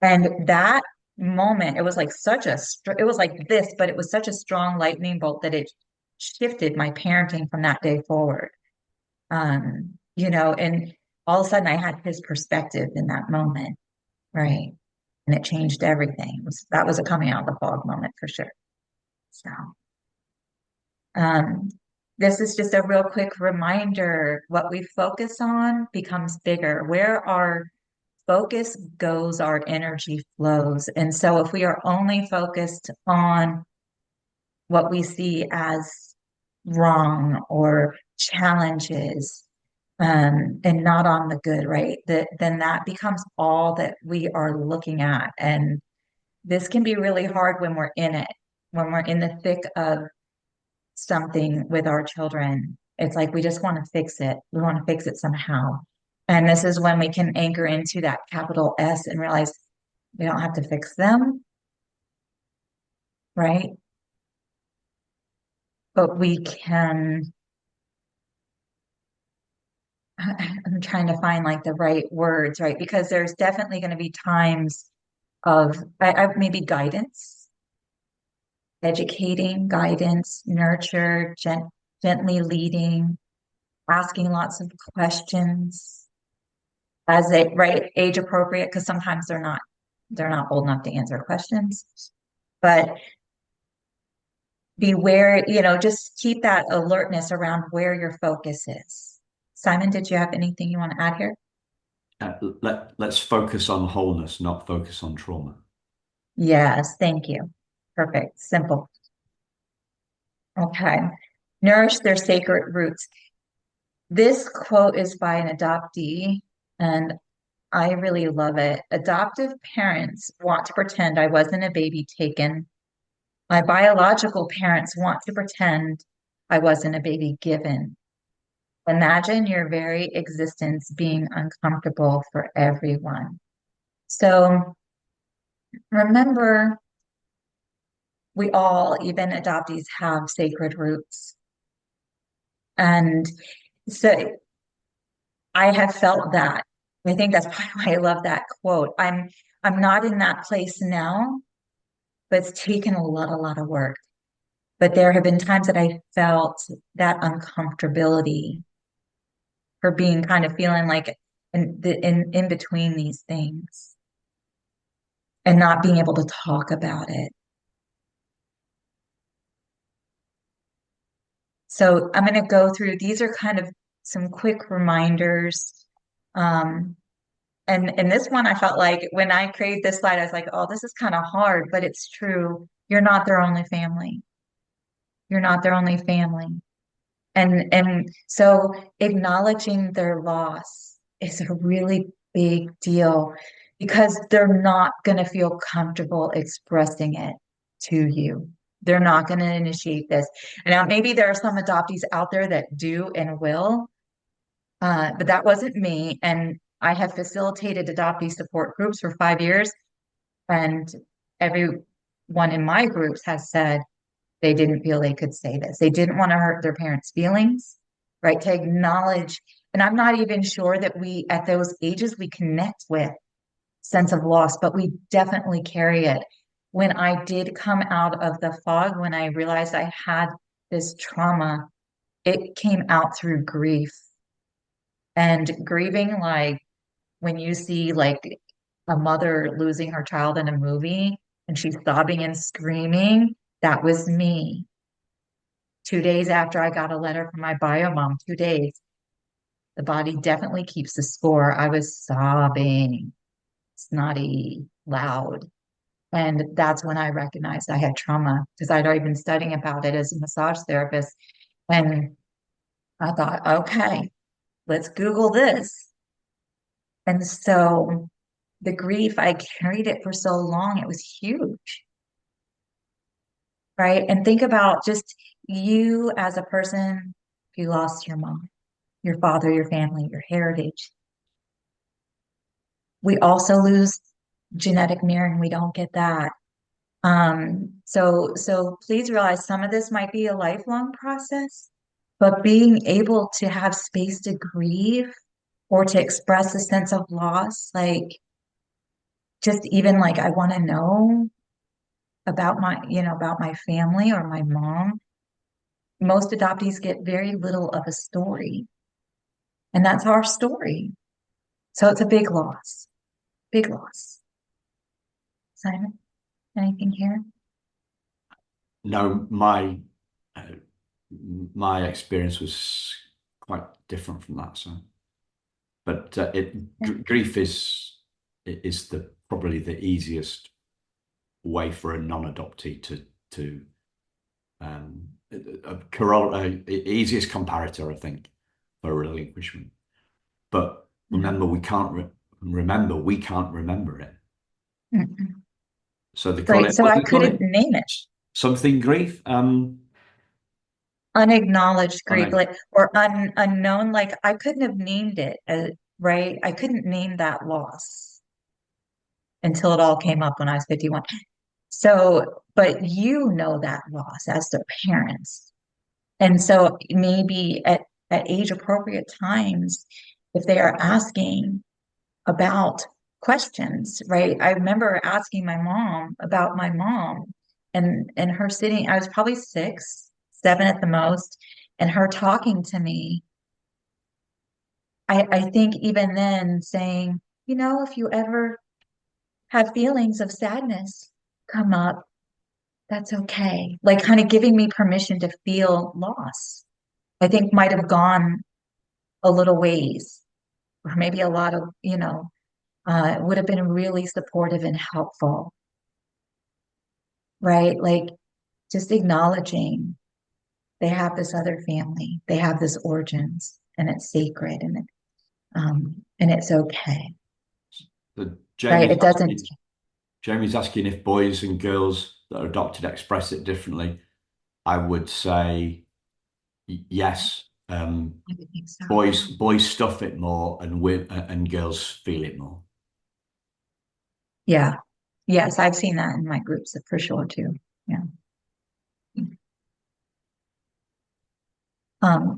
And that moment, it was like it was like this, but it was such a strong lightning bolt that it shifted my parenting from that day forward. And all of a sudden I had his perspective in that moment, right? And it changed everything. That was a coming out of the fog moment for sure. So, um, this is just a real quick reminder, what we focus on becomes bigger. Where our focus goes, our energy flows. And so if we are only focused on what we see as wrong or challenges, and not on the good, right? Then that becomes all that we are looking at. And this can be really hard when we're in it, when we're in the thick of something with our children. It's like we just want to fix it. We want to fix it somehow. And this is when we can anchor into that capital S and realize we don't have to fix them, right? But we can, I'm trying to find like the right words, right? Because there's definitely going to be times of maybe guidance, educating, guidance, nurture, gently leading, asking lots of questions as they right age appropriate, because sometimes they're not old enough to answer questions. But beware, just keep that alertness around where your focus is. Simon, did you have anything you want to add here? Let's focus on wholeness, not focus on trauma. Yes, thank you. Perfect. Simple. Okay. Nourish their sacred roots. This quote is by an adoptee, and I really love it. Adoptive parents want to pretend I wasn't a baby taken. My biological parents want to pretend I wasn't a baby given. Imagine your very existence being uncomfortable for everyone. So remember, we all, even adoptees, have sacred roots. And so I have felt that. I think that's probably why I love that quote. I'm not in that place now, but it's taken a lot of work. But there have been times that I felt that uncomfortability for being kind of feeling like in between these things and not being able to talk about it. So I'm going to go through, these are kind of some quick reminders. Um, and this one, I felt like when I created this slide, I was like, oh, this is kind of hard, but it's true. You're not their only family. You're not their only family. And so acknowledging their loss is a really big deal because they're not going to feel comfortable expressing it to you. They're not going to initiate this. And now maybe there are some adoptees out there that do and will, but that wasn't me. And I have facilitated adoptee support groups for 5 years, and everyone in my groups has said, they didn't feel they could say this. They didn't want to hurt their parents' feelings, right? To acknowledge, and I'm not even sure that we, at those ages, we connect with sense of loss, but we definitely carry it. When I did come out of the fog, when I realized I had this trauma, it came out through grief. And grieving, like when you see like a mother losing her child in a movie and she's sobbing and screaming, that was me. 2 days after I got a letter from my bio mom, 2 days, the body definitely keeps the score. I was sobbing, snotty, loud. And that's when I recognized I had trauma because I'd already been studying about it as a massage therapist. And I thought, okay, let's Google this. And so the grief, I carried it for so long, it was huge, right? And think about just you as a person, you lost your mom, your father, your family, your heritage. We also lose genetic mirroring. We don't get that. So please realize some of this might be a lifelong process, but being able to have space to grieve or to express a sense of loss, like just even like I want to know about about my family or my mom. Most adoptees get very little of a story, and that's our story. So it's a big loss, big loss. Simon, anything here? No, uh, my experience was quite different from that. So, but grief is the probably the easiest way for a non-adoptee to easiest comparator, I think, for relinquishment. But remember, we can't remember it. Mhm. So they call Right. it, So what I do they call couldn't it? name it. Something grief. Unacknowledged I grief, know. like or unknown. Like I couldn't have named it, right? I couldn't name that loss until it all came up when I was 51. So, but you know that loss as their parents. And so maybe at age appropriate times, if they are asking about questions, right? I remember asking my mom about my mom and her sitting, I was probably 6, 7 at the most, and her talking to me. I think even then saying, if you ever have feelings of sadness come up, that's okay. Like kind of giving me permission to feel loss, I think might have gone a little ways, or maybe a lot of, would have been really supportive and helpful, right? Like just acknowledging they have this other family, they have this origins, and it's sacred, and it's okay, The right? It doesn't. Jamie's asking if boys and girls that are adopted express it differently. I would say yes. I would think so. Boys stuff it more, and girls feel it more. Yeah. Yes, I've seen that in my groups for sure too. Yeah.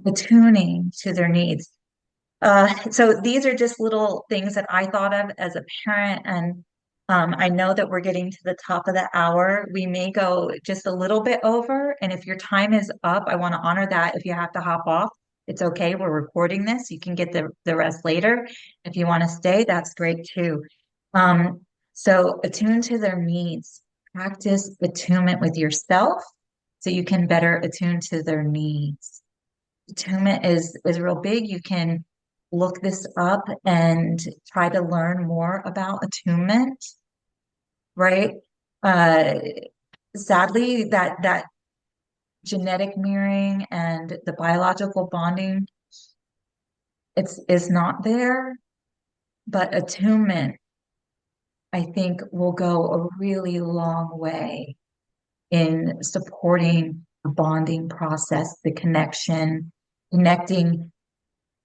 Attuning to their needs. So these are just little things that I thought of as a parent, and I know that we're getting to the top of the hour. We may go just a little bit over, and if your time is up, I want to honor that. If you have to hop off, it's okay. We're recording this. You can get the rest later. If you want to stay, that's great too. Um, so attune to their needs. Practice attunement with yourself so you can better attune to their needs. Attunement is real big. You can look this up and try to learn more about attunement, right? Uh, Sadly, that genetic mirroring and the biological bonding, it's is not there, but attunement, I think, will go a really long way in supporting the bonding process, the connection, connecting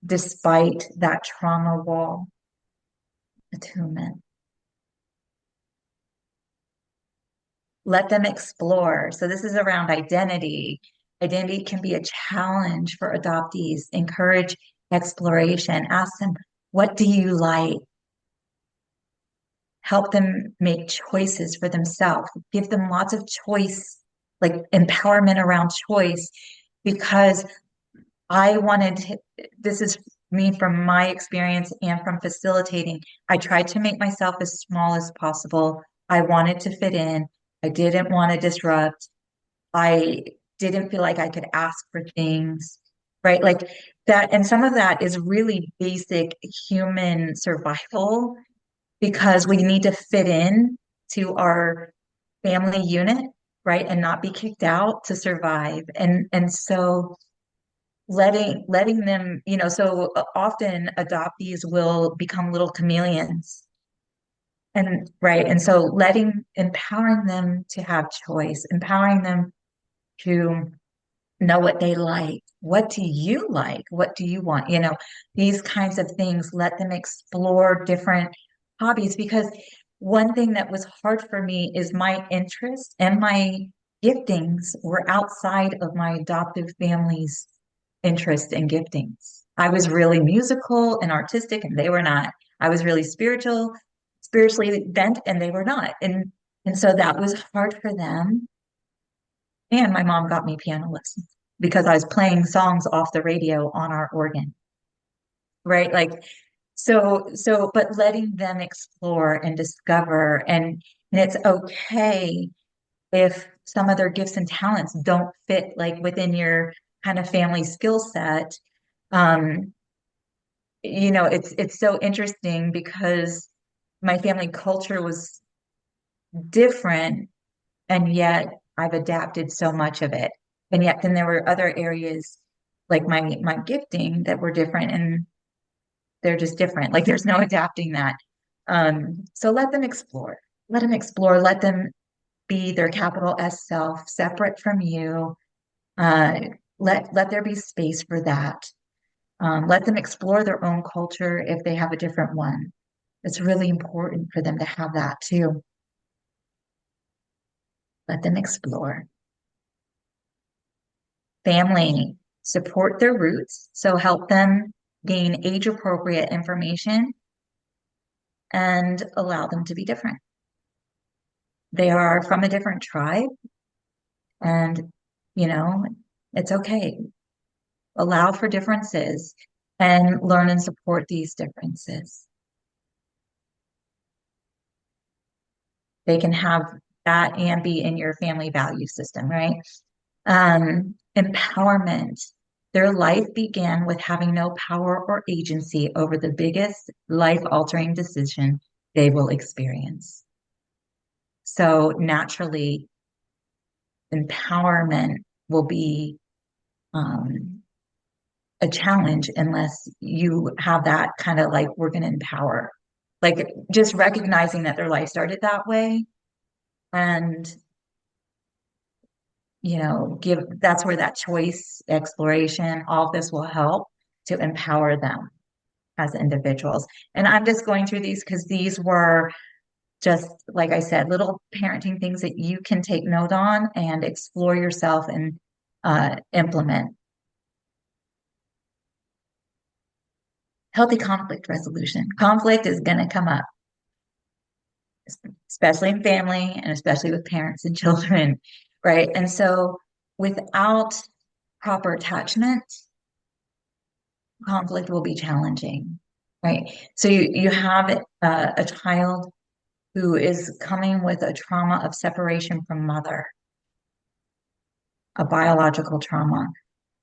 despite that trauma wall. Attunement. Let them explore. So this is around identity. Identity can be a challenge for adoptees. Encourage exploration. Ask them, what do you like? Help them make choices for themselves. Give them lots of choice, like empowerment around choice, because this is me from my experience and from facilitating. I tried to make myself as small as possible. I wanted to fit in. I didn't want to disrupt. I didn't feel like I could ask for things, right? Like that. And some of that is really basic human survival because we need to fit in to our family unit, right? And not be kicked out to survive. And so letting them, so often adoptees will become little chameleons. And right. And so empowering them to have choice, empowering them to know what they like. What do you like? What do you want? These kinds of things, let them explore different hobbies because one thing that was hard for me is my interests and my giftings were outside of my adoptive family's interests and giftings. I was really musical and artistic, and they were not. I was really spiritually bent, and they were not. And so that was hard for them. And my mom got me piano lessons because I was playing songs off the radio on our organ, right? Like, but letting them explore and discover, and it's okay if some of their gifts and talents don't fit like within your kind of family skill set. Um, it's so interesting because my family culture was different, and yet I've adapted so much of it. And yet then there were other areas like my gifting that were different, and they're just different. Like there's no adapting that. So let them explore. Let them explore. Let them be their capital S self, separate from you. Uh, let there be space for that. Let them explore their own culture if they have a different one. It's really important for them to have that too. Let them explore. Family, support their roots. So help them gain age appropriate information and allow them to be different. They are from a different tribe, and you know, it's okay. Allow for differences and learn and support these differences. They can have that and be in your family value system, right? Empowerment. Their life began with having no power or agency over the biggest life-altering decision they will experience. So naturally, empowerment will be a challenge unless you have that kind of like, we're going to empower. Like just recognizing that their life started that way and give that's where that choice, exploration, all of this will help to empower them as individuals. And I'm just going through these because these were just, like I said, little parenting things that you can take note on and explore yourself and implement. Healthy conflict resolution. Conflict is going to come up, especially in family and especially with parents and children, right? And so without proper attachment, conflict will be challenging, right? So you have a child who is coming with a trauma of separation from mother, a biological trauma.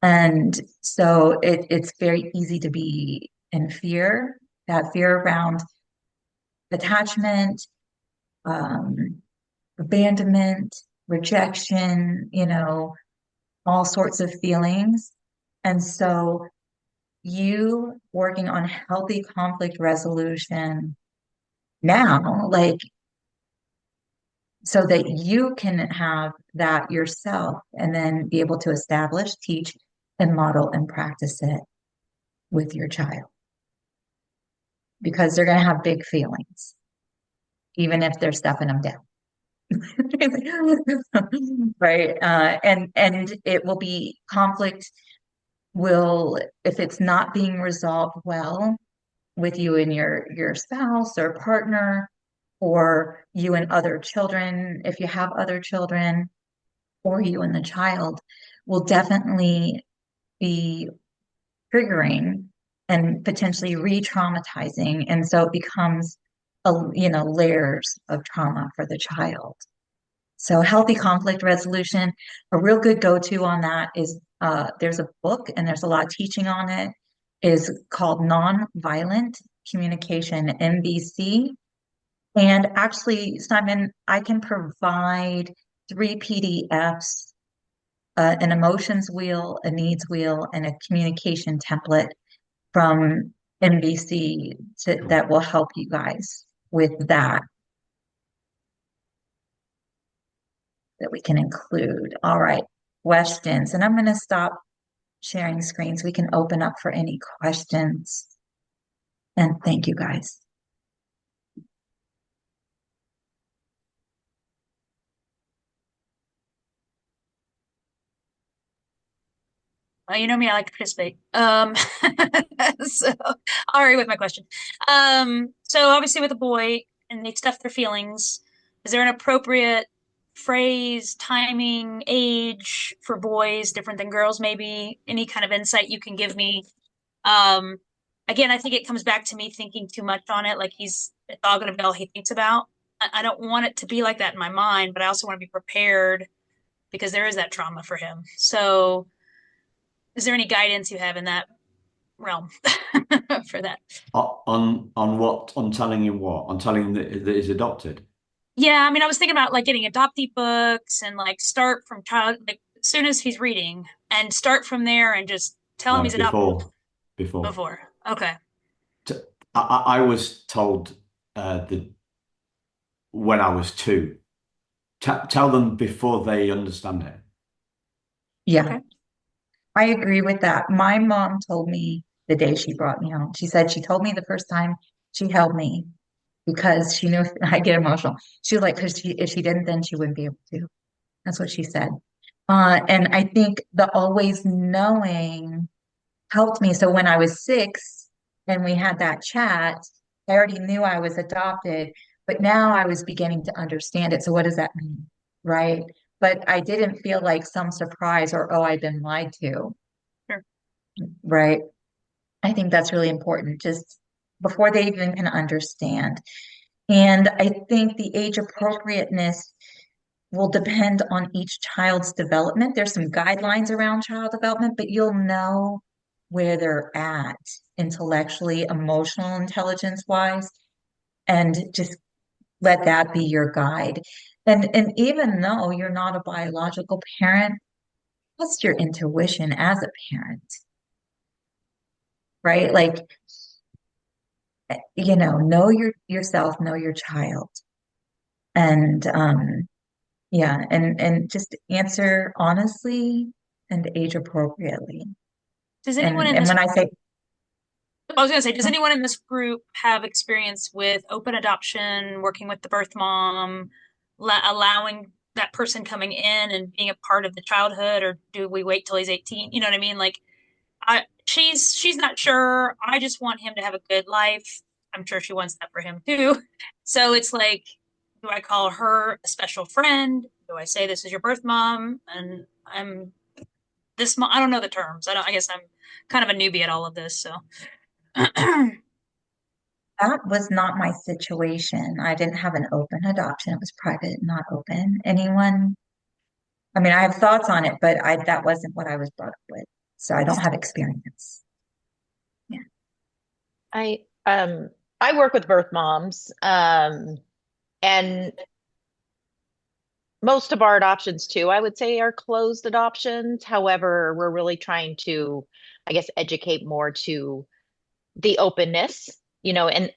And so it's very easy to be in fear, that fear around attachment, um, abandonment, rejection, all sorts of feelings. And so you working on healthy conflict resolution now, like so that you can have that yourself and then be able to establish, teach, and model and practice it with your child because they're going to have big feelings, even if they're stuffing them down. Right. And it will be conflict will, if it's not being resolved well with you and your spouse or partner, or you and other children, if you have other children, or you and the child, will definitely be triggering and potentially re-traumatizing. And so it becomes layers of trauma for the child. So healthy conflict resolution, a real good go-to on that is there's a book and there's a lot of teaching on it, is called Nonviolent Communication, NVC. And actually, Simon, I can provide 3 PDFs an emotions wheel, a needs wheel, and a communication template from NBC that will help you guys with that we can include. All right, questions. And I'm going to stop sharing screens. We can open up for any questions. And thank you guys. Well, you know me, I like to participate. So I'll hurry with my question. So obviously with a boy and they stuff their feelings, is there an appropriate phrase, timing, age for boys different than girls, maybe? Any kind of insight you can give me? Um, Again, I think it comes back to me thinking too much on it, like he's it's all gonna be all he thinks about. I don't want it to be like that in my mind, but I also want to be prepared because there is that trauma for him. So is there any guidance you have in that realm for that? On what? On telling him what? On telling him that he's adopted? Yeah, I mean, I was thinking about like getting adoptee books and like start from child, like as soon as he's reading and start from there and just tell him No, he's adopted before. before. Okay. T- I was told that when I was two, tell them before they understand it. Yeah, Okay. I agree with that. My mom told me the day she brought me home. She said she told me the first time she held me because she knew I get emotional. She was like, because if she didn't, then she wouldn't be able to. That's what she said. And I think the always knowing helped me. So when I was 6 and we had that chat, I already knew I was adopted, but now I was beginning to understand it. So what does that mean? Right? But I didn't feel like some surprise or, oh, I've been lied to. Sure. Right? I think that's really important, just before they even can understand. And I think the age appropriateness will depend on each child's development. There's some guidelines around child development, but you'll know where they're at intellectually, emotional intelligence wise, and just let that be your guide. And even though you're not a biological parent, trust your intuition as a parent, right? Like, know yourself, know your child. And yeah, and just answer honestly and age appropriately. Does anyone And in and this, when I say, I was gonna say, does anyone in this group have experience with open adoption, working with the birth mom, allowing that person coming in and being a part of the childhood, or do we wait till he's 18? You know what I mean? Like she's not sure. I just want him to have a good life. I'm sure she wants that for him too. So it's like, do I call her a special friend? Do I say this is your birth mom and I'm this mom? I don't know the terms. I guess I'm kind of a newbie at all of this. So that was not my situation. I didn't have an open adoption. It was private, not open. Anyone, I mean, I have thoughts on it, but that wasn't what I was brought up with. So I don't have experience. Yeah. I um I work with birth moms, and most of our adoptions too, I would say, are closed adoptions. However, we're really trying to, I guess, educate more to the openness, and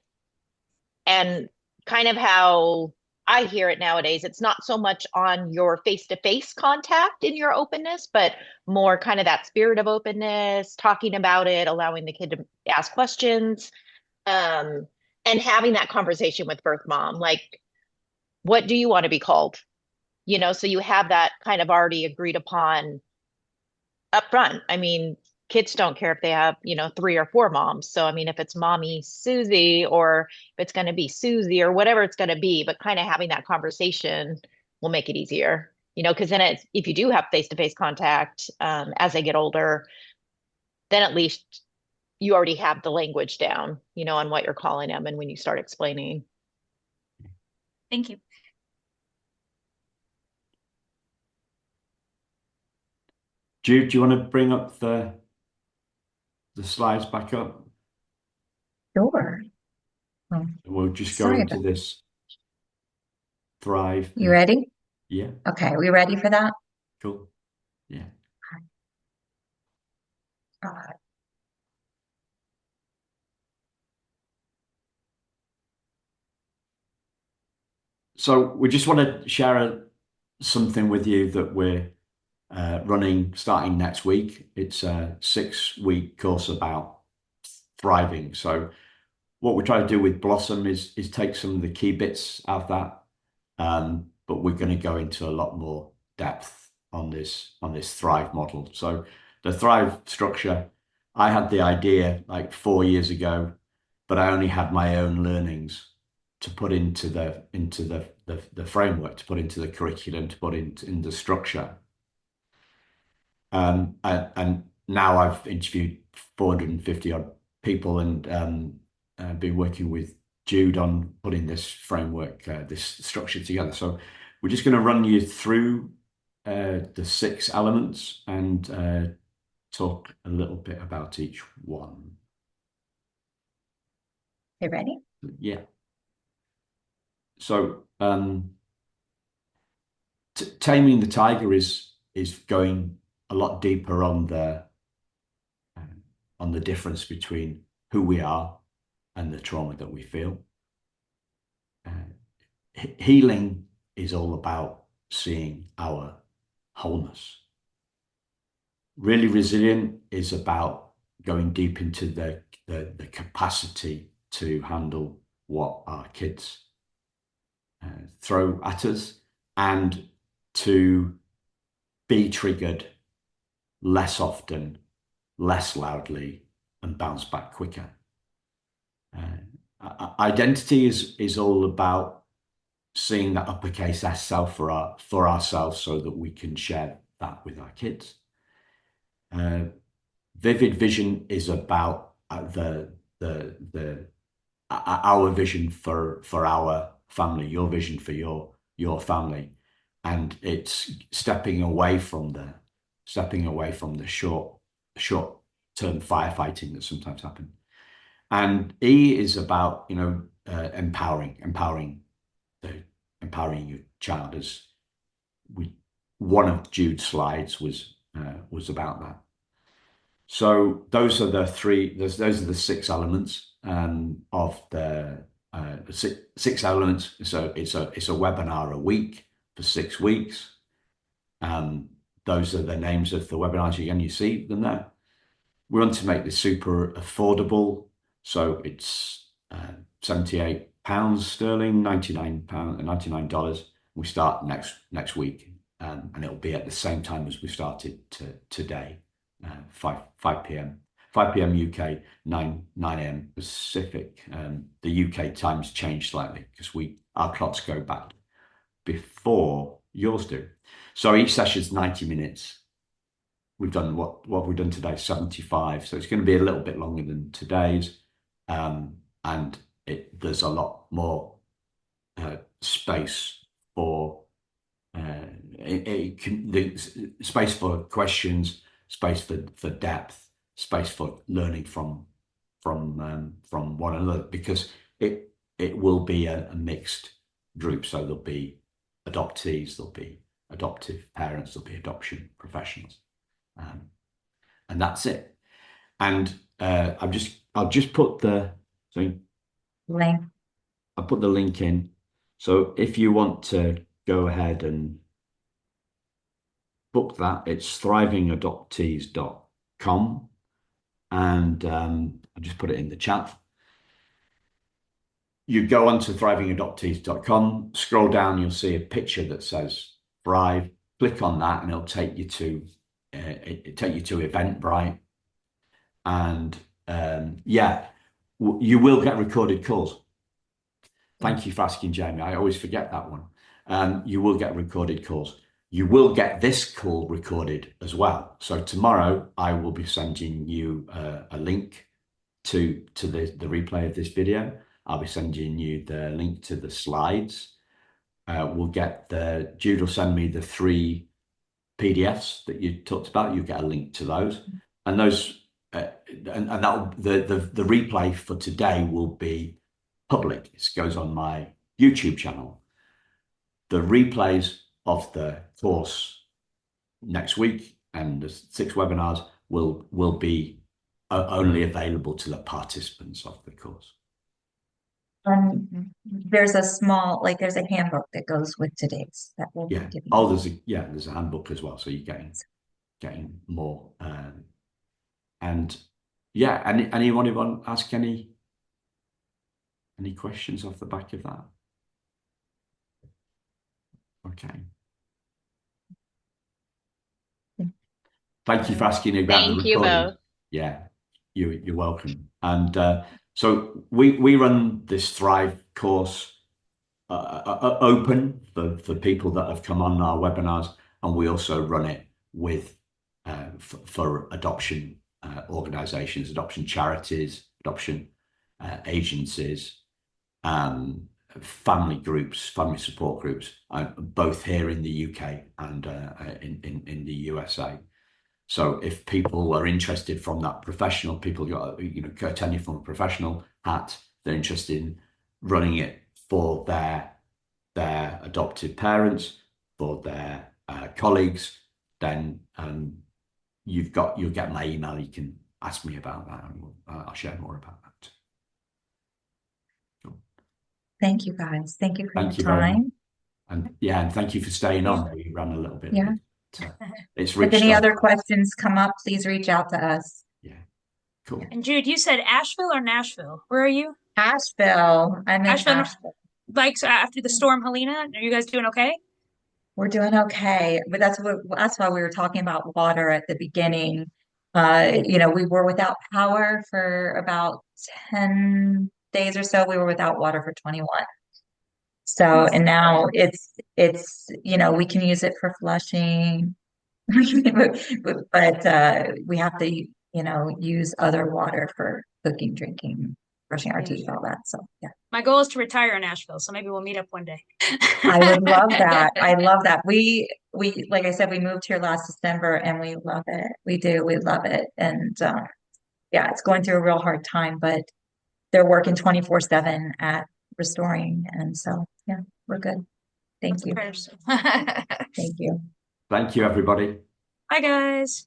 kind of how I hear it nowadays. It's not so much on your face-to-face contact in your openness, but more kind of that spirit of openness, talking about it, allowing the kid to ask questions, um, and having that conversation with birth mom, like, what do you want to be called? So you have that kind of already agreed upon up front. I mean, kids don't care if they have, 3 or 4 moms. So, I mean, if it's mommy Susie or if it's going to be Susie or whatever it's going to be, but kind of having that conversation will make it easier, because then if you do have face-to-face contact, as they get older, then at least you already have the language down, on what you're calling them and when you start explaining. thank you. Do you want to bring up the slides back up? Sure. Oh, And we'll just go sorry into about this thrive You thing. ready? Yeah, Okay, we ready for that? cool. Yeah. Uh, So we just want to share something with you that we're running starting next week. It's a 6-week course about thriving. So what we try to do with Blossom is take some of the key bits out of that, but we're going to go into a lot more depth on this Thrive model. So the Thrive structure, I had the idea like 4 years ago, but I only had my own learnings to put into the framework, to put into the curriculum, to put in the structure. And now I've interviewed 450 odd people and been working with Jude on putting this framework, this structure together. So we're just going to run you through the 6 elements and talk a little bit about each one. you ready? Yeah. So taming the tiger is going a lot deeper on the difference between who we are and the trauma that we feel. Healing is all about seeing our wholeness. Really resilient is about going deep into the capacity to handle what our kids throw at us and to be triggered less often, less loudly, and bounce back quicker. Identity is all about seeing that uppercase S self for ourselves so that we can share that with our kids. Vivid vision is about our vision for our family, your vision for your family, and it's stepping away from the short term firefighting that sometimes happen. And E is about empowering your child. As one of Jude's slides was about that. So those are the 6 elements of the 6 elements. So it's a webinar a week for 6 weeks. Those are the names of the webinars. Again, you see them there. We want to make this super affordable. So it's £78 sterling, $99. We start next week, and it'll be at the same time as we started today, 5 p.m. UK, 9 a.m. Pacific. The UK times changed slightly because our clocks go back before yours do. So each session is 90 minutes. We've done what we've done today, 75. So it's going to be a little bit longer than today's. And there's a lot more space for space for questions, space for depth, space for learning from one another, because it will be a mixed group. So there'll be adoptees, there'll be adoptive parents, there'll be adoption professionals, and that's it. And I'll just put the Link. I'll put the link in. So if you want to go ahead and book that, it's thrivingadoptees.com, and I'll just put it in the chat. You go onto thrivingadoptees.com, scroll down, you'll see a picture that says Thrive. Click on that, and it'll take you to Eventbrite. And you will get recorded calls. Thank you for asking, Jamie. I always forget that one. You will get recorded calls. You will get this call recorded as well. So tomorrow I will be sending you a link to the replay of this video. I'll be sending you the link to the slides. Jude will send me the 3 PDFs that you talked about. You get a link to those, and those and that the replay for today will be public. It goes on my YouTube channel. The replays of the course next week and the 6 webinars will be only available to the participants of the course. There's a small, like there's a handbook that goes with today's that will be Yeah. given. Oh, there's a handbook as well, so you're getting more. And yeah, anyone want to ask any questions off the back of that? Okay. Thank you for asking about the Thank you recording. both. Yeah, you're welcome. And so we run this Thrive course open for people that have come on our webinars, and we also run it with for adoption organizations, adoption charities, adoption agencies, family groups, family support groups, both here in the UK and in the USA. So if people are interested from that professional, people got attending from a professional hat, they're interested in running it for their adopted parents, for their colleagues, then you'll get my email. You can ask me about that, and I'll share more about that. Cool. Thank you guys. Thank you for Thank your you very much. time. And thank you for staying on. We ran a little bit Yeah. late. It's If rich any stuff. other questions come up, please reach out to us. Yeah, cool. And Jude, you said Asheville or Nashville? Where are you? Asheville. I'm in Asheville. Asheville. Like, so after the storm, Helena, are you guys doing okay? We're doing okay, but that's why we were talking about water at the beginning. We were without power for about 10 days or so. We were without water for 21. So, and now it's we can use it for flushing, but we have to use other water for cooking, drinking, brushing our teeth, all that. So yeah. My goal is to retire in Asheville, so maybe we'll meet up one day. I would love that. I love that. We like I said, we moved here last December and we love it. We do. We love it. And yeah, it's going through a real hard time, but they're working 24/7 at restoring. And so yeah, we're good. Thank you. Prayers. Thank you. Thank you, everybody. Bye, guys.